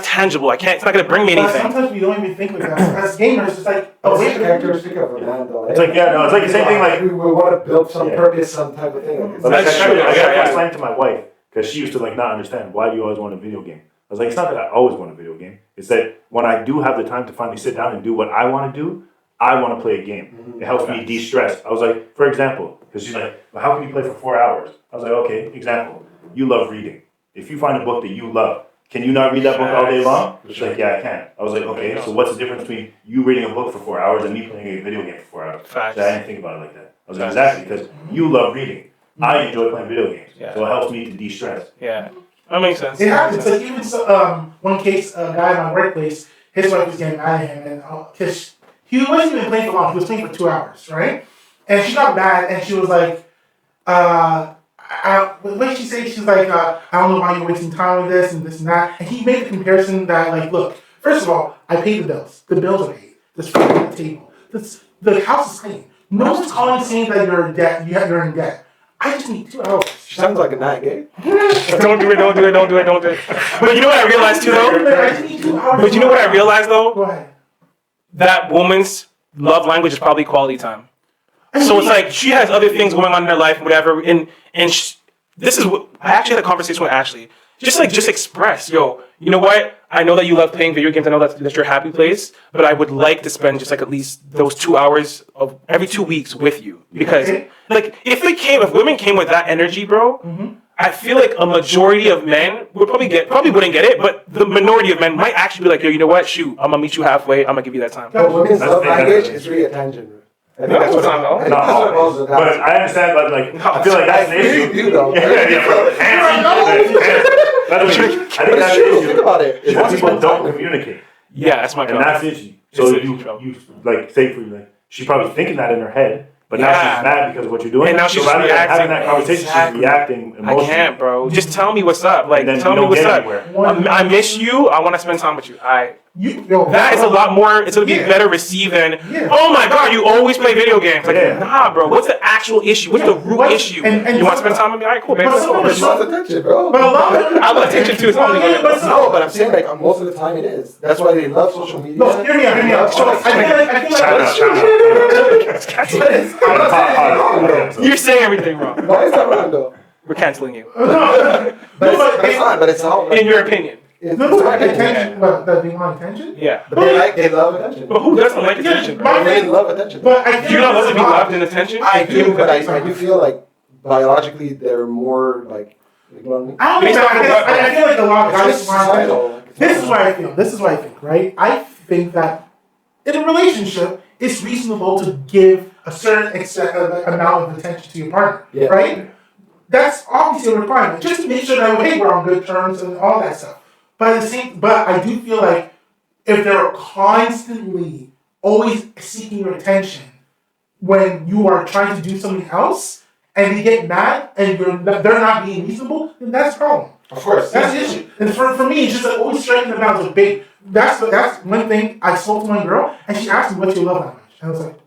tangible. It's not gonna bring me anything. Sometimes we don't even think like that. As gamers, it's like It's a characteristic of a man, though. It's like it's like the same thing. Like we want to build some purpose, some type of thing. That's true. I got to explain to my wife because she used to like not understand why do you always want a video game. I was like, it's not that I always want a video game. It's that when I do have the time to finally sit down and do what I want to do, I want to play a game. It helps me de-stress. I was like, for example, because she's like, well, how can you play for 4 hours? I was like, okay, example. You love reading. If you find a book that you love, can you not read that book all day long? She's like, yeah, I can. I was like, okay, so what's the difference between you reading a book for 4 hours and me playing a video game for 4 hours? Facts. So I didn't think about it like that. I was like, exactly, because you love reading. I enjoy playing video games. So it helps me to de-stress. Yeah, that makes sense. It happens. Like even one case, a guy in my workplace, his wife was getting mad at him, and because he wasn't even playing for long, he was playing for 2 hours, right? And she got mad, and she was like, what did she say? She's like, I don't know why you're wasting time with this and this and that. And he made the comparison that, like, look, first of all, I paid the bills. The bills are paid. There's food on the table. The house is clean. No one's calling saying that you're in debt. You're in debt. I just need 2 hours. She sounds like a night gay. Don't do it. But you know what I realized too, though? I just need 2 hours. But you know what I realized, though? Go ahead. That woman's love language is probably quality time. So it's like she has other things going on in her life, whatever. And this is what I actually had a conversation with Ashley. Just express, yo. You know what? I know that you love playing video games. I know that's your happy place. But I would like to spend just like at least those 2 hours of every 2 weeks with you, because like if women came with that energy, bro. I feel like a majority of men would probably wouldn't get it, but the minority of men might actually be like, yo, you know what? Shoot, I'm gonna meet you halfway. I'm gonna give you that time. But women's love language is really attention. I think that's what I know. Not always. But I understand, but like, I feel like that's the issue. You though. I think that's the issue. Think about it. Because people don't communicate. Yeah, that's my problem. And that's the issue. So you like, say for you, like, she's probably thinking that in her head, but now she's mad because of what you're doing. And now she's rather than reacting. having that conversation, she's reacting emotionally. I can't, bro. Just tell me what's up. Like, And then tell you me don't what's get up. anywhere. I miss you. I want to spend time with you. Yo, That is a lot more. It's gonna be better received than, oh my god, you always play video games. Like, nah, bro. What's the actual issue? What's the root issue? You want to spend time with me? All right, cool, baby. It's not attention, bro. But a lot of I love attention too. No, but I'm saying like most of the time it is. That's why they love social media. No, hear me out. So, You're saying everything wrong. Why is that wrong though? We're canceling you. But it's all. In your opinion. It's attention. What, that they want attention? Yeah. But they love attention. But who doesn't like attention? My They love attention. But I Do you not love to be loved in attention? I do, but I do feel like biologically they're more like you know what I mean? I don't know. I feel like a lot of guys. It's societal. This is what I feel. This is what I think. Right? I think that in a relationship, it's reasonable to give a certain amount of attention to your partner. Yeah. Right? That's obviously a requirement, just to make sure that hey, we're on good terms and all that stuff. But I do feel like if they're constantly always seeking your attention when you are trying to do something else, and they get mad and they're not being reasonable, then that's a problem. Of course. That's the issue. And for me, it's just like always striking the balance of big. That's one thing I spoke to my girl, and she asked me, "What's your love language?" And I was like,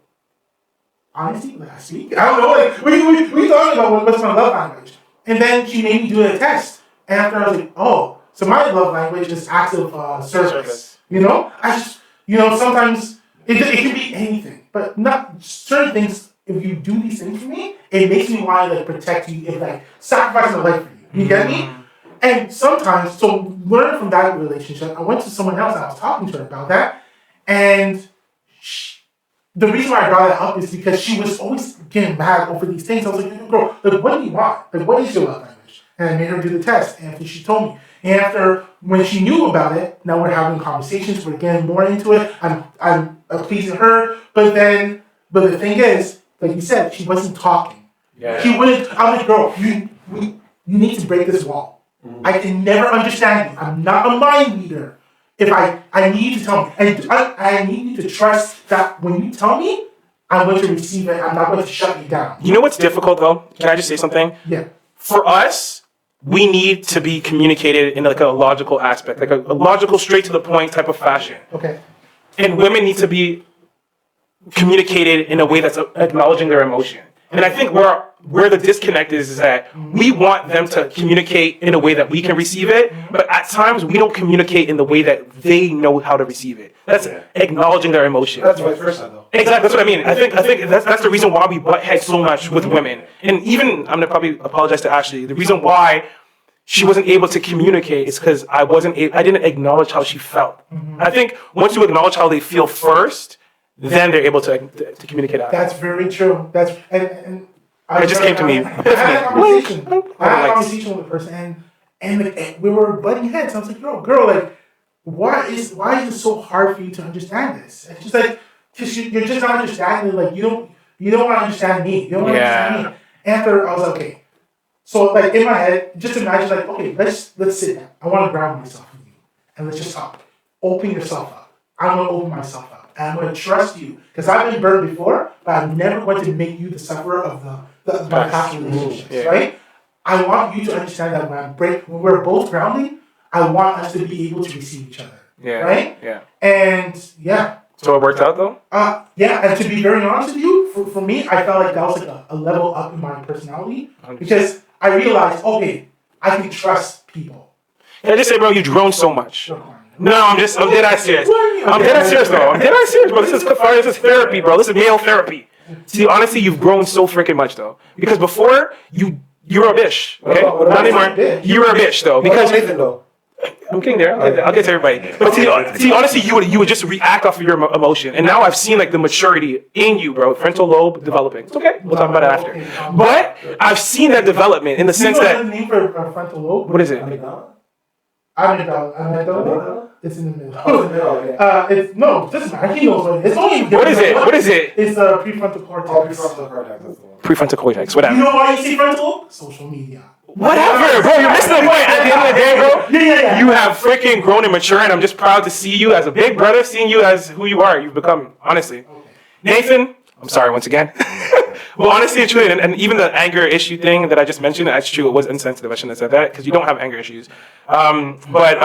honestly, last week, I don't know. Like we talking about what's my love language, and then she made me do a test, and after I was like, oh, so my love language is acts of service. You know, sometimes it can be anything, but not certain things. If you do these things for me, it makes me want to like protect you, if like sacrifice my life for you. You get me? And sometimes, so learn from that relationship. I went to someone else and I was talking to her about that, and the reason why I brought that up is because she was always getting mad over these things. I was like, girl, like, what do you want? Like, what is your love language? And I made her do the test, and she told me. And after, when she knew about it, now we're having conversations. We're getting more into it. I'm pleasing her, but the thing is, like you said, she wasn't talking. Yeah. She wouldn't. I'm like, girl, you need to break this wall. I can never understand you. I'm not a mind reader. If I need you to tell me, and I need you to trust that when you tell me, I'm going to receive it. I'm not going to shut you down. You know what's difficult though? Can I just say something? Yeah. For us, we need to be communicated in like a logical aspect, like a logical, straight to the point type of fashion. Okay. And women need to be communicated in a way that's acknowledging their emotion. And I think where the disconnect is that we want them to communicate in a way that we can receive it, but at times we don't communicate in the way that they know how to receive it. That's acknowledging their emotion. That's vice versa, though. Exactly, that's what I mean. I think that's the reason why we butt heads so much with women. And even, I'm gonna probably apologize to Ashley, the reason why she wasn't able to communicate is because I didn't acknowledge how she felt. I think once you acknowledge how they feel first, then they're able to communicate out. That's very true. And it just came to me. I had a conversation with a person, and we were butting heads. I was like, girl, like, why is it so hard for you to understand this? It's just like, because you're just not understanding. Like, you don't want to understand me. You don't want to understand me. After I was like, okay. So like in my head, just imagine like, okay, let's sit down. I want to ground myself with you, and let's just talk. Open yourself up. I'm gonna open myself up. And I'm going to trust you because I've been burned before, but I'm never going to make you the sufferer of my past relationships, right? I want you to understand that when we're both grounding, I want us to be able to receive each other, right? Yeah. And So it worked out though? And to be very honest with you, for me, I felt like that was like a level up in my personality 100%. Because I realized, okay, I can trust people. Can I just say, bro, you've grown so much. No, I'm dead ass serious. I'm dead ass serious, bro. I'm dead ass serious, bro. This is therapy, bro. This is male therapy. See, honestly, you've grown so freaking much, though. Because before, you were a bitch, okay? Not anymore. You were a bitch, though. Because Nathan, though. I'm getting there. I'll get to everybody. But see, honestly, you would just react off of your emotion. And now I've seen like the maturity in you, bro. Frontal lobe developing. It's okay. We'll talk about it after. But I've seen that development in the sense that. What's the name for frontal lobe? What is it? Amygdala. It's in the middle. It's no. Doesn't matter. He knows what it is. It's only. What is it? What is it? It's the prefrontal cortex. Prefrontal cortex. That's the one. Prefrontal cortex. Whatever. You know why you see frontal? Social media. Whatever, bro. You're missing the point. At the end of the day, bro. Yeah. You have freaking grown and matured, and I'm just proud to see you as a big brother, seeing you as who you are. You've become, honestly. Okay. Nathan, I'm sorry once again. Well, honestly, it's true, and even the anger issue thing that I just mentioned, that's true. It was insensitive. I shouldn't have said that because you don't have anger issues. But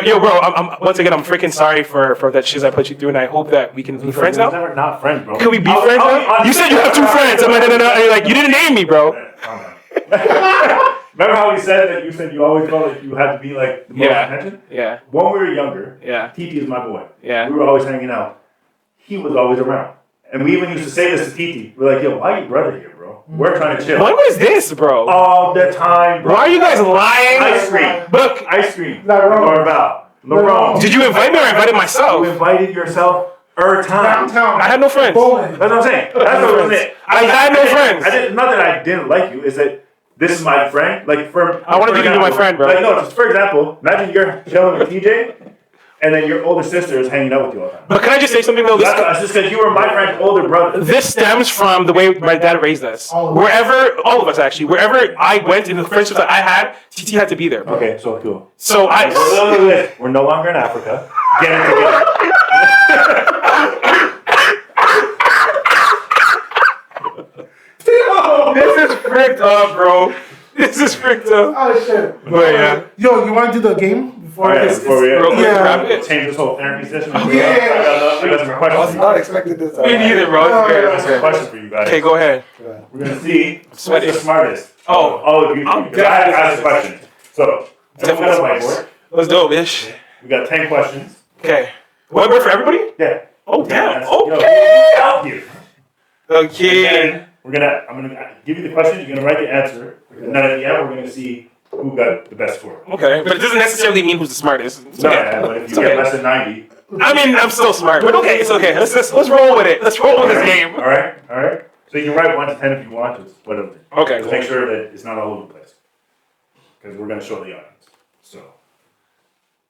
yo, bro, I'm once again, I'm freaking sorry for that shit I put you through, and I hope that we can be friends now. We're not friends, bro. Can we be friends now? You said you have two friends. I'm like, no. You're like, you didn't name me, bro. Remember how we said that you said you always felt like you had to be like the most attention? Yeah. When we were younger, Tetteh is my boy. Yeah. We were always hanging out. He was always around. And we even used to say this to Tetteh. We're like, yo, why are you brother here, bro? We're trying to chill. When was this, bro? All the time, bro. Why are you guys lying? Ice cream. Look. Ice cream. Norval. Did you invite me or I invited myself? You invited yourself. Time. Downtown. I had no friends. Bowling. That's what I'm saying. That's what I'm saying. I had no friends. I didn't. Not that I didn't like you. Is that this is my friend? Like I wanted you to be my friend, bro. Like no, just for example, imagine you're chilling with TJ, and then your older sister is hanging out with you all the time. But can I just say something though? That's just because you were my friend's older brother. This stems from the way my dad raised us. Wherever, all of us actually, wherever I went in the friendships that I had, TT had to be there. Bro. Okay, so cool. So We're no longer in Africa. Get it together. This is fricked up, bro. This is fricked up. Oh shit. But yeah. Yo, you want to do the game before this? Before we real quick, wrap it. change this whole therapy session. Yeah. I got some I was questions. not expecting this. Me neither, bro. I got some questions for you guys. Okay, go ahead. We're gonna see who's Sweaty. the smartest. Oh. All of you. I'm Because I had to ask a question. So, Definitely everyone got a smartest. whiteboard. Let's do it, bitch. We got 10 questions. Okay. One word for everybody? Yeah. Oh, damn. That's- yo, Okay. help you. Okay. And I'm gonna give you the question. You're gonna write the answer, and then at the end we're gonna see who got the best score. Okay. But it doesn't necessarily mean who's the smartest. No, but if you get less than 90, I mean, I'm still smart, but okay, it's okay. Let's roll with it. Let's roll with this game. all right. So you can write 1 to 10 if you want to, whatever. Okay, Just cool. make sure that it's not all over the place, because we're gonna show the audience. So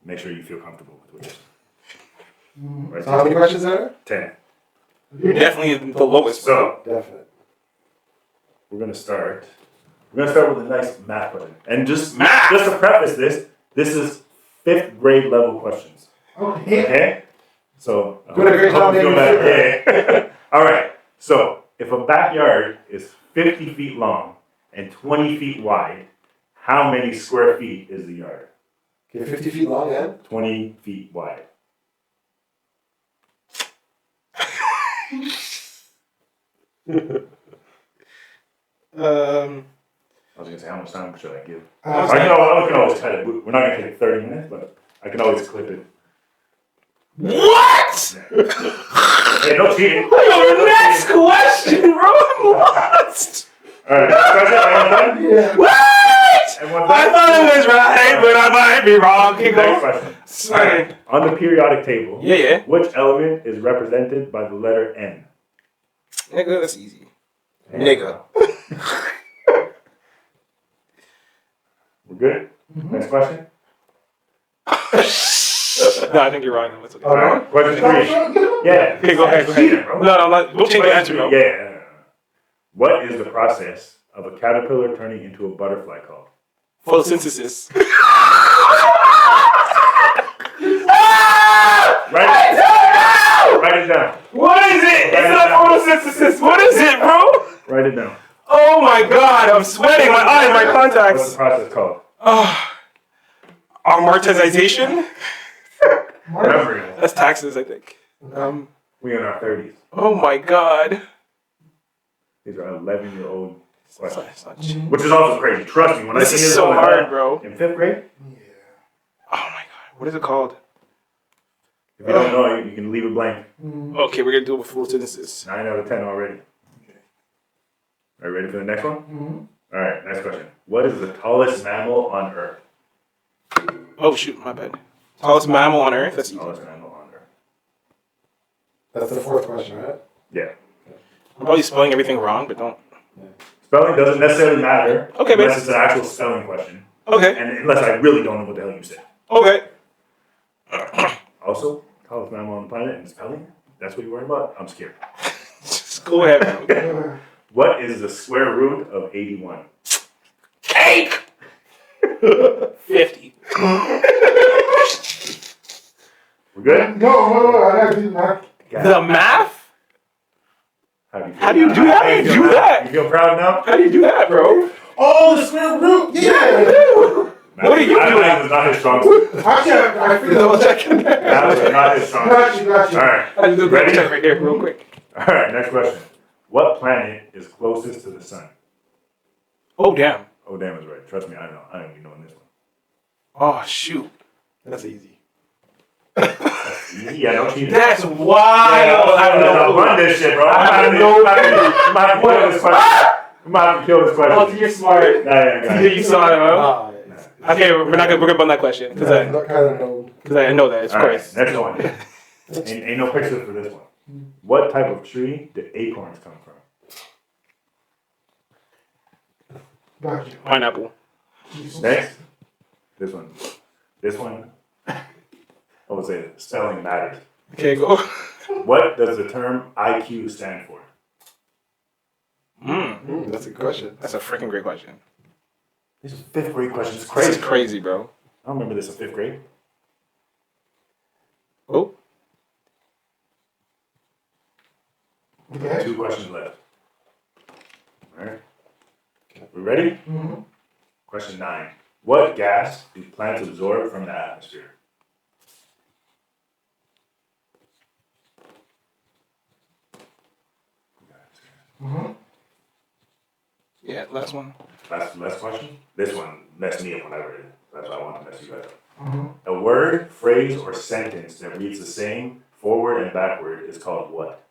make sure you feel comfortable with what you're saying. Right. So how many questions are there? 10. You're definitely the lowest. So Definitely. we're gonna start. We're gonna start with a nice math question, and just Math! to preface this is 5th grade level questions. Okay. Okay? So, Doing a great job, feel David. bad. Yeah. All right. So, if a backyard is 50 feet long and 20 feet wide, how many square feet is the yard? Okay, 50 feet long and 20 feet wide. I was gonna say, how much time should I give? I can always cut it. We're not gonna take 30 minutes, but I can always clip it. What? Hey, no cheating. Yo, next question, bro. I'm lost. All right, next question. Everyone done? Yeah. What? Everyone I done? thought it was right, but I might be wrong. Keep Next going. question. Sorry. On the periodic table, Yeah. which element is represented by the letter N? Nigga, that's easy. Nigga. We're good? Next question? No, I think you're wrong. It's okay. All right. Question 3. Yeah. Okay, go ahead. Cheating, bro. No, don't change the answer, bro. Yeah. What is the process of a caterpillar turning into a butterfly called? Photosynthesis. Write it down. What is it? It's not photosynthesis. What is it, bro? Write it down. Oh my god, I'm sweating. My eyes, my What's contacts. the process called? Amortization? Remember it. That's taxes, I think. We're in our 30s. Oh my god. These are 11-year-old questions. It's not shit. Which is also crazy. Trust me, when This I is see this so on the hard, bed bro. in 5th grade, Oh my god, what is it called? if you don't know, you can leave it blank. Okay, we're gonna do it with photosynthesis. 9 out of 10 already. Are you ready for the next one? All right, next question. What is the tallest mammal on Earth? Oh shoot, my bad. Tallest mammal on Earth? That's easy. Tallest mammal on Earth. that's the 4th question, right? Yeah. I'm probably spelling everything wrong, but don't. Spelling doesn't necessarily matter Okay, unless but- it's an actual spelling question. Okay. And unless I really don't know what the hell you said. Okay. Also, tallest mammal on the planet and spelling? That's what you're worried about? I'm scared. Just go ahead, bro. What is the square root of 81? Cake! 50. We're good? No, I gotta do that. The math? How do you do that? How do you do that? You feel proud now? How do you do that, bro? Oh, the square root. Yeah. What are you doing? That was not his strong suit. I figured Double that. check. That was not his strong suit. Got you. All right. I just do a double Ready? check right there, real quick. All right, next question. What planet is closest to the sun? Oh, damn. Oh, damn is right. Trust me, I know. I don't even know this one. Oh, shoot. That's easy. Yeah, no cheating. That's wild. I don't know. know. Run this shit, bro. I have no idea. We might have to kill this question. Oh, you're smart. Nah, You saw it, huh? Ah, Okay, we're gonna bund that question because not kind of known. I know that, of All course. right, next one. Ain't no picture for this one. What type of tree do acorns come from? Gotcha. Pineapple. Next. This one. I would say spelling matters. Okay, go. What does the term IQ stand for? That's a good question. That's a freaking great question. This is a 5th grade question. It's This crazy. is crazy, bro. I don't remember this in 5th grade. Oh. Okay. 2 questions left. All right. We ready? Mm-hmm. Question 9. What gas do plants absorb from the atmosphere? Mm-hmm. Yeah, last one. Last question. This one messed me up when I read it. That's why I want to mess you guys up. Mm-hmm. A word, phrase, or sentence that reads the same forward and backward is called what?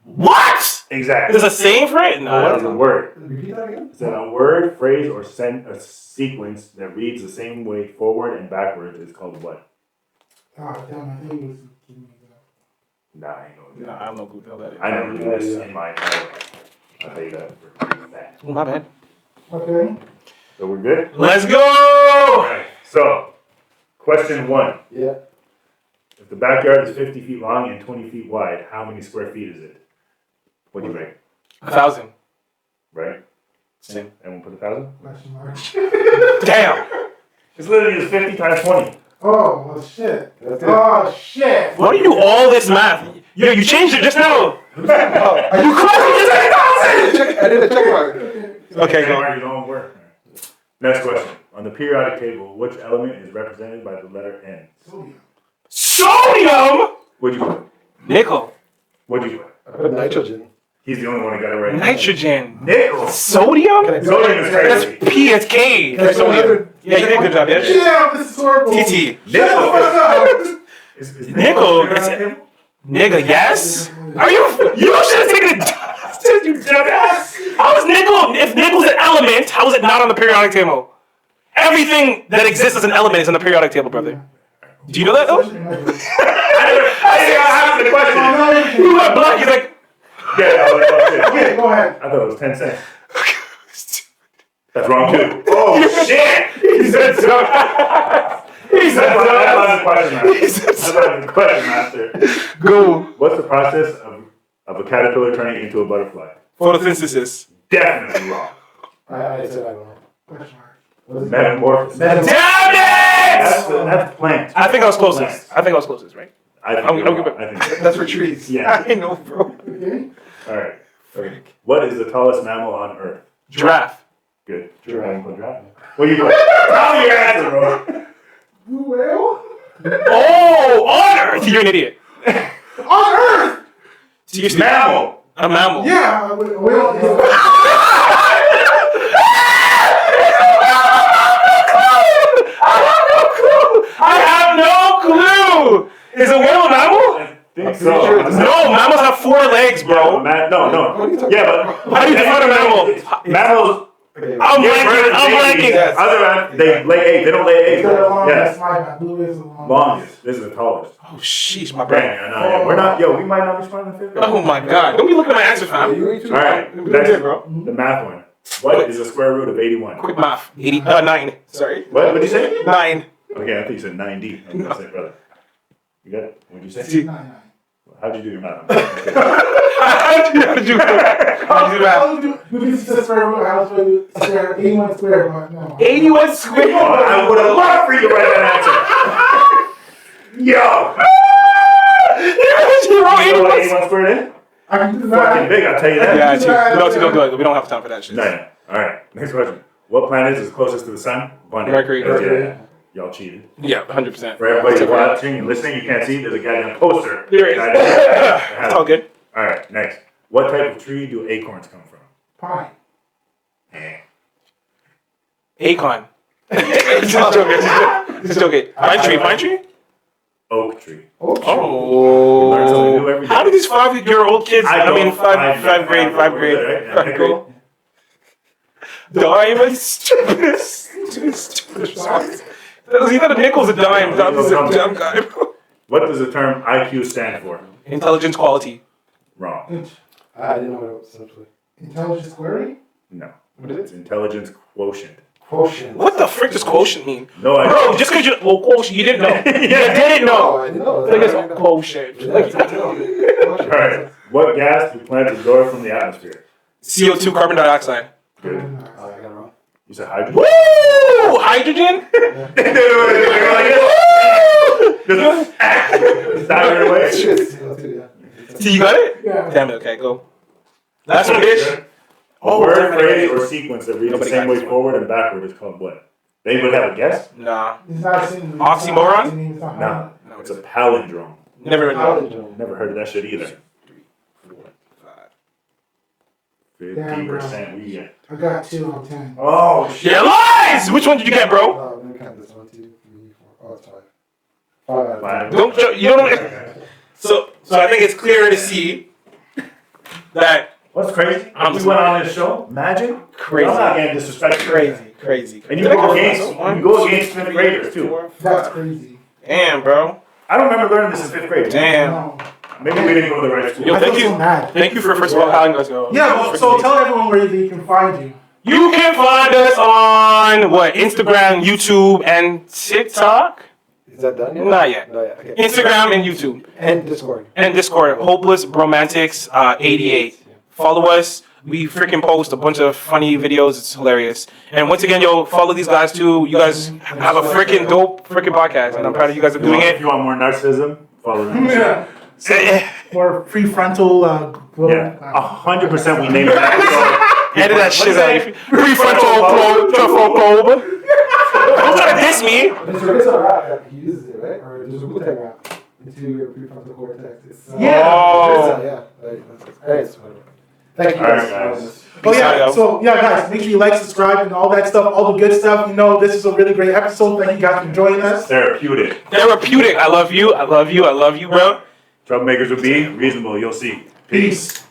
What? Exactly. There's a saying for it? No, I What don't is a know. word? Repeat that again? Is that a word, phrase, or a sequence that reads the same way forward and backwards is called what? Ah, damn, I think it was giving me that. Nah, I ain't know No, that. I have no clue what that is. I never knew this in my entire life. I'll tell you that for a fact. Oh, my bad. Okay. So we're good? Let's go! Alright, so question 1. Yeah. If the backyard is 50 feet long and 20 feet wide, how many square feet is it? What do you think? 1,000. Right? Same. Everyone put 1,000? Question mark. Damn! It's literally just 50 times 20. Oh, well, shit. That's it. Oh, shit. Why do you do all this math? Yo, you changed it just now! Oh, You crazy! I did a check mark. Okay, go. Your own work. Next question. On the periodic table, which element is represented by the letter N? Sodium. Sodium! What'd you put? Nickel. What'd you put? I put nitrogen. He's the only one who got it right. Nitrogen. Nickel. Sodium? Sodium is That's crazy. P, it's K. Can I do another? Yeah, you did a good job, yeah. Yeah, this is horrible. TT. Nickel. Fuck Is Nickel, on the it's- periodic table? Nigga, yes? Are you should have taken it. You dumbass. How is nickel, if nickel's an element, how is it not on the periodic table? Everything that exists as an element is on the periodic table, brother. Do you know that, though? I didn't ask the question. You went black, he's like, Yeah, that's it. Okay, go ahead. I thought it was 10 cents. That's wrong too. Oh shit! He said so. That's not the question master. That's not the question master. go. What's the process of a caterpillar turning into a butterfly? Photosynthesis. Definitely wrong. I said I don't know. Question mark. What is it? Metamorphosis. Damn it! That's plant. I think I was closest. right? I think I'm you're good. wrong. I think That's for trees. yeah. I know, bro. Okay. All right. What is the tallest mammal on Earth? Giraffe. Good. Giraffe. What do you put? Tell me your answer, bro. Blue whale? Oh, on Earth! You're an idiot. On Earth! Seriously. Mammal. A mammal. Yeah, a whale is. I have no clue. Is a whale a mammal? I think pretty sure it's No, mammals have 4 legs, bro. No. What are you talking Yeah, but How do you define a mammal? mammals. I'm blanking. Yes. Other than they lay eggs. They don't lay eggs. That's Yes. my bad. Blue is the longest. Longest. This is the tallest. Oh, sheesh, my brain. Dang, I know. We're not. Yo, we might not be smart enough. Oh my god. Don't be looking at my answers, about? fam. You too. All right. Next, Next, bro. the math one. What is the square root of 81? Quick math. 9. Sorry. What did you say? 9. Okay, I think you said 9D. I was gonna say, brother. You got it? What did you say? See. 9. How'd you do your math? How did you do that? I was doing square root. I was doing square 81 square, but no. 81 square. I would have loved for you to write that answer. Yo! You wrote You know what 81 81 squared is? I can do Fucking that. big, I'll tell you that. Yeah, too. No, don't do it. We don't have time for that shit. No. Alright, next question. What planet is closest to the sun? Bunny. Mercury. Yeah. Y'all cheated. Yeah, 100%. For everybody watching and listening, you can't see, there's a goddamn poster. There is. It's all good. Alright, next. What type of tree do acorns come from? Pine. Acon. Just joking. Just joking. Pine tree? Oak tree. Oh. Learn something new every day. How do these 5-year-old kids, don't- five grade. Right? Yeah, Nickel. Dime is stupid songs. Either the nickel's a dime. Dime is a dumb guy, bro. What does the term IQ stand for? Intelligence quality. Wrong. I didn't know what it was essentially. Intelligence query? No. What is it? It's intelligence quotient. Quotient. What the frick does quotient mean? No idea. Bro, just because quotient, you didn't know. You didn't know. I know. Like it's quotient. Like, All right. What gas do plants absorb from the atmosphere? CO2, carbon dioxide. Good. I got it wrong. You said hydrogen? Woo! Hydrogen? Just dive right away. Yeah. You got it? Yeah. Damn it, okay, go. Last one, bitch. A word, phrase, or sequence that reads Nobody the same got way this one. forward and backward is called what? Anybody have a guess? Nah. It's not a synonym. Oxymoron? No. It's a palindrome. Never heard of it. Never heard of that shit either. 50% we get. I got 2 out of 10. Oh shit. Yeah, lies! Which one did you get, bro? Let me count this. 1, 2, 3, 4. Oh, it's 5. 5 out of 10. Five. Don't you don't know. So I think it's clear to see that What's crazy? I'm We went on this show. Imagine. Crazy. I'm not getting disrespectful. crazy. And you go against fifth graders too. That's crazy. Damn, bro. I don't remember learning this in fifth grade. Damn. No. Maybe we didn't go to the right school. Yo, I thank feel you. so mad. Thank you for first of all having us go. Yeah, well, so tell everyone where they can find you. You can find us on what? Instagram, YouTube, and TikTok. Is that done yet? Not yet. Not yet. Okay. Instagram and YouTube And Discord. and Discord. Hoplessbromantics 88. Follow us. We freaking post a bunch of funny videos. It's hilarious. And once again, yo, follow these guys too. You guys have a freaking dope freaking podcast, and I'm proud of you guys for doing If it. you want more narcissism, follow them. Yeah. Eh, Or prefrontal. Yeah, 100% we named that episode. Edit that shit out. Prefrontal probe. Don't try to diss me. There's a rap that he uses it, right? Or there's a Wu-Tang rap into your prefrontal cortex. It's, Yeah. Oh. Yeah. Anyways, thank you All right, guys. guys. Oh yeah, so yeah, guys, make sure you like, subscribe, and all that stuff, all the good stuff. You know, this is a really great episode. Thank you guys for joining us. Therapeutic. Therapeutic. I love you. I love you. I love you, bro. Troublemakers will be reasonable. You'll see. Peace.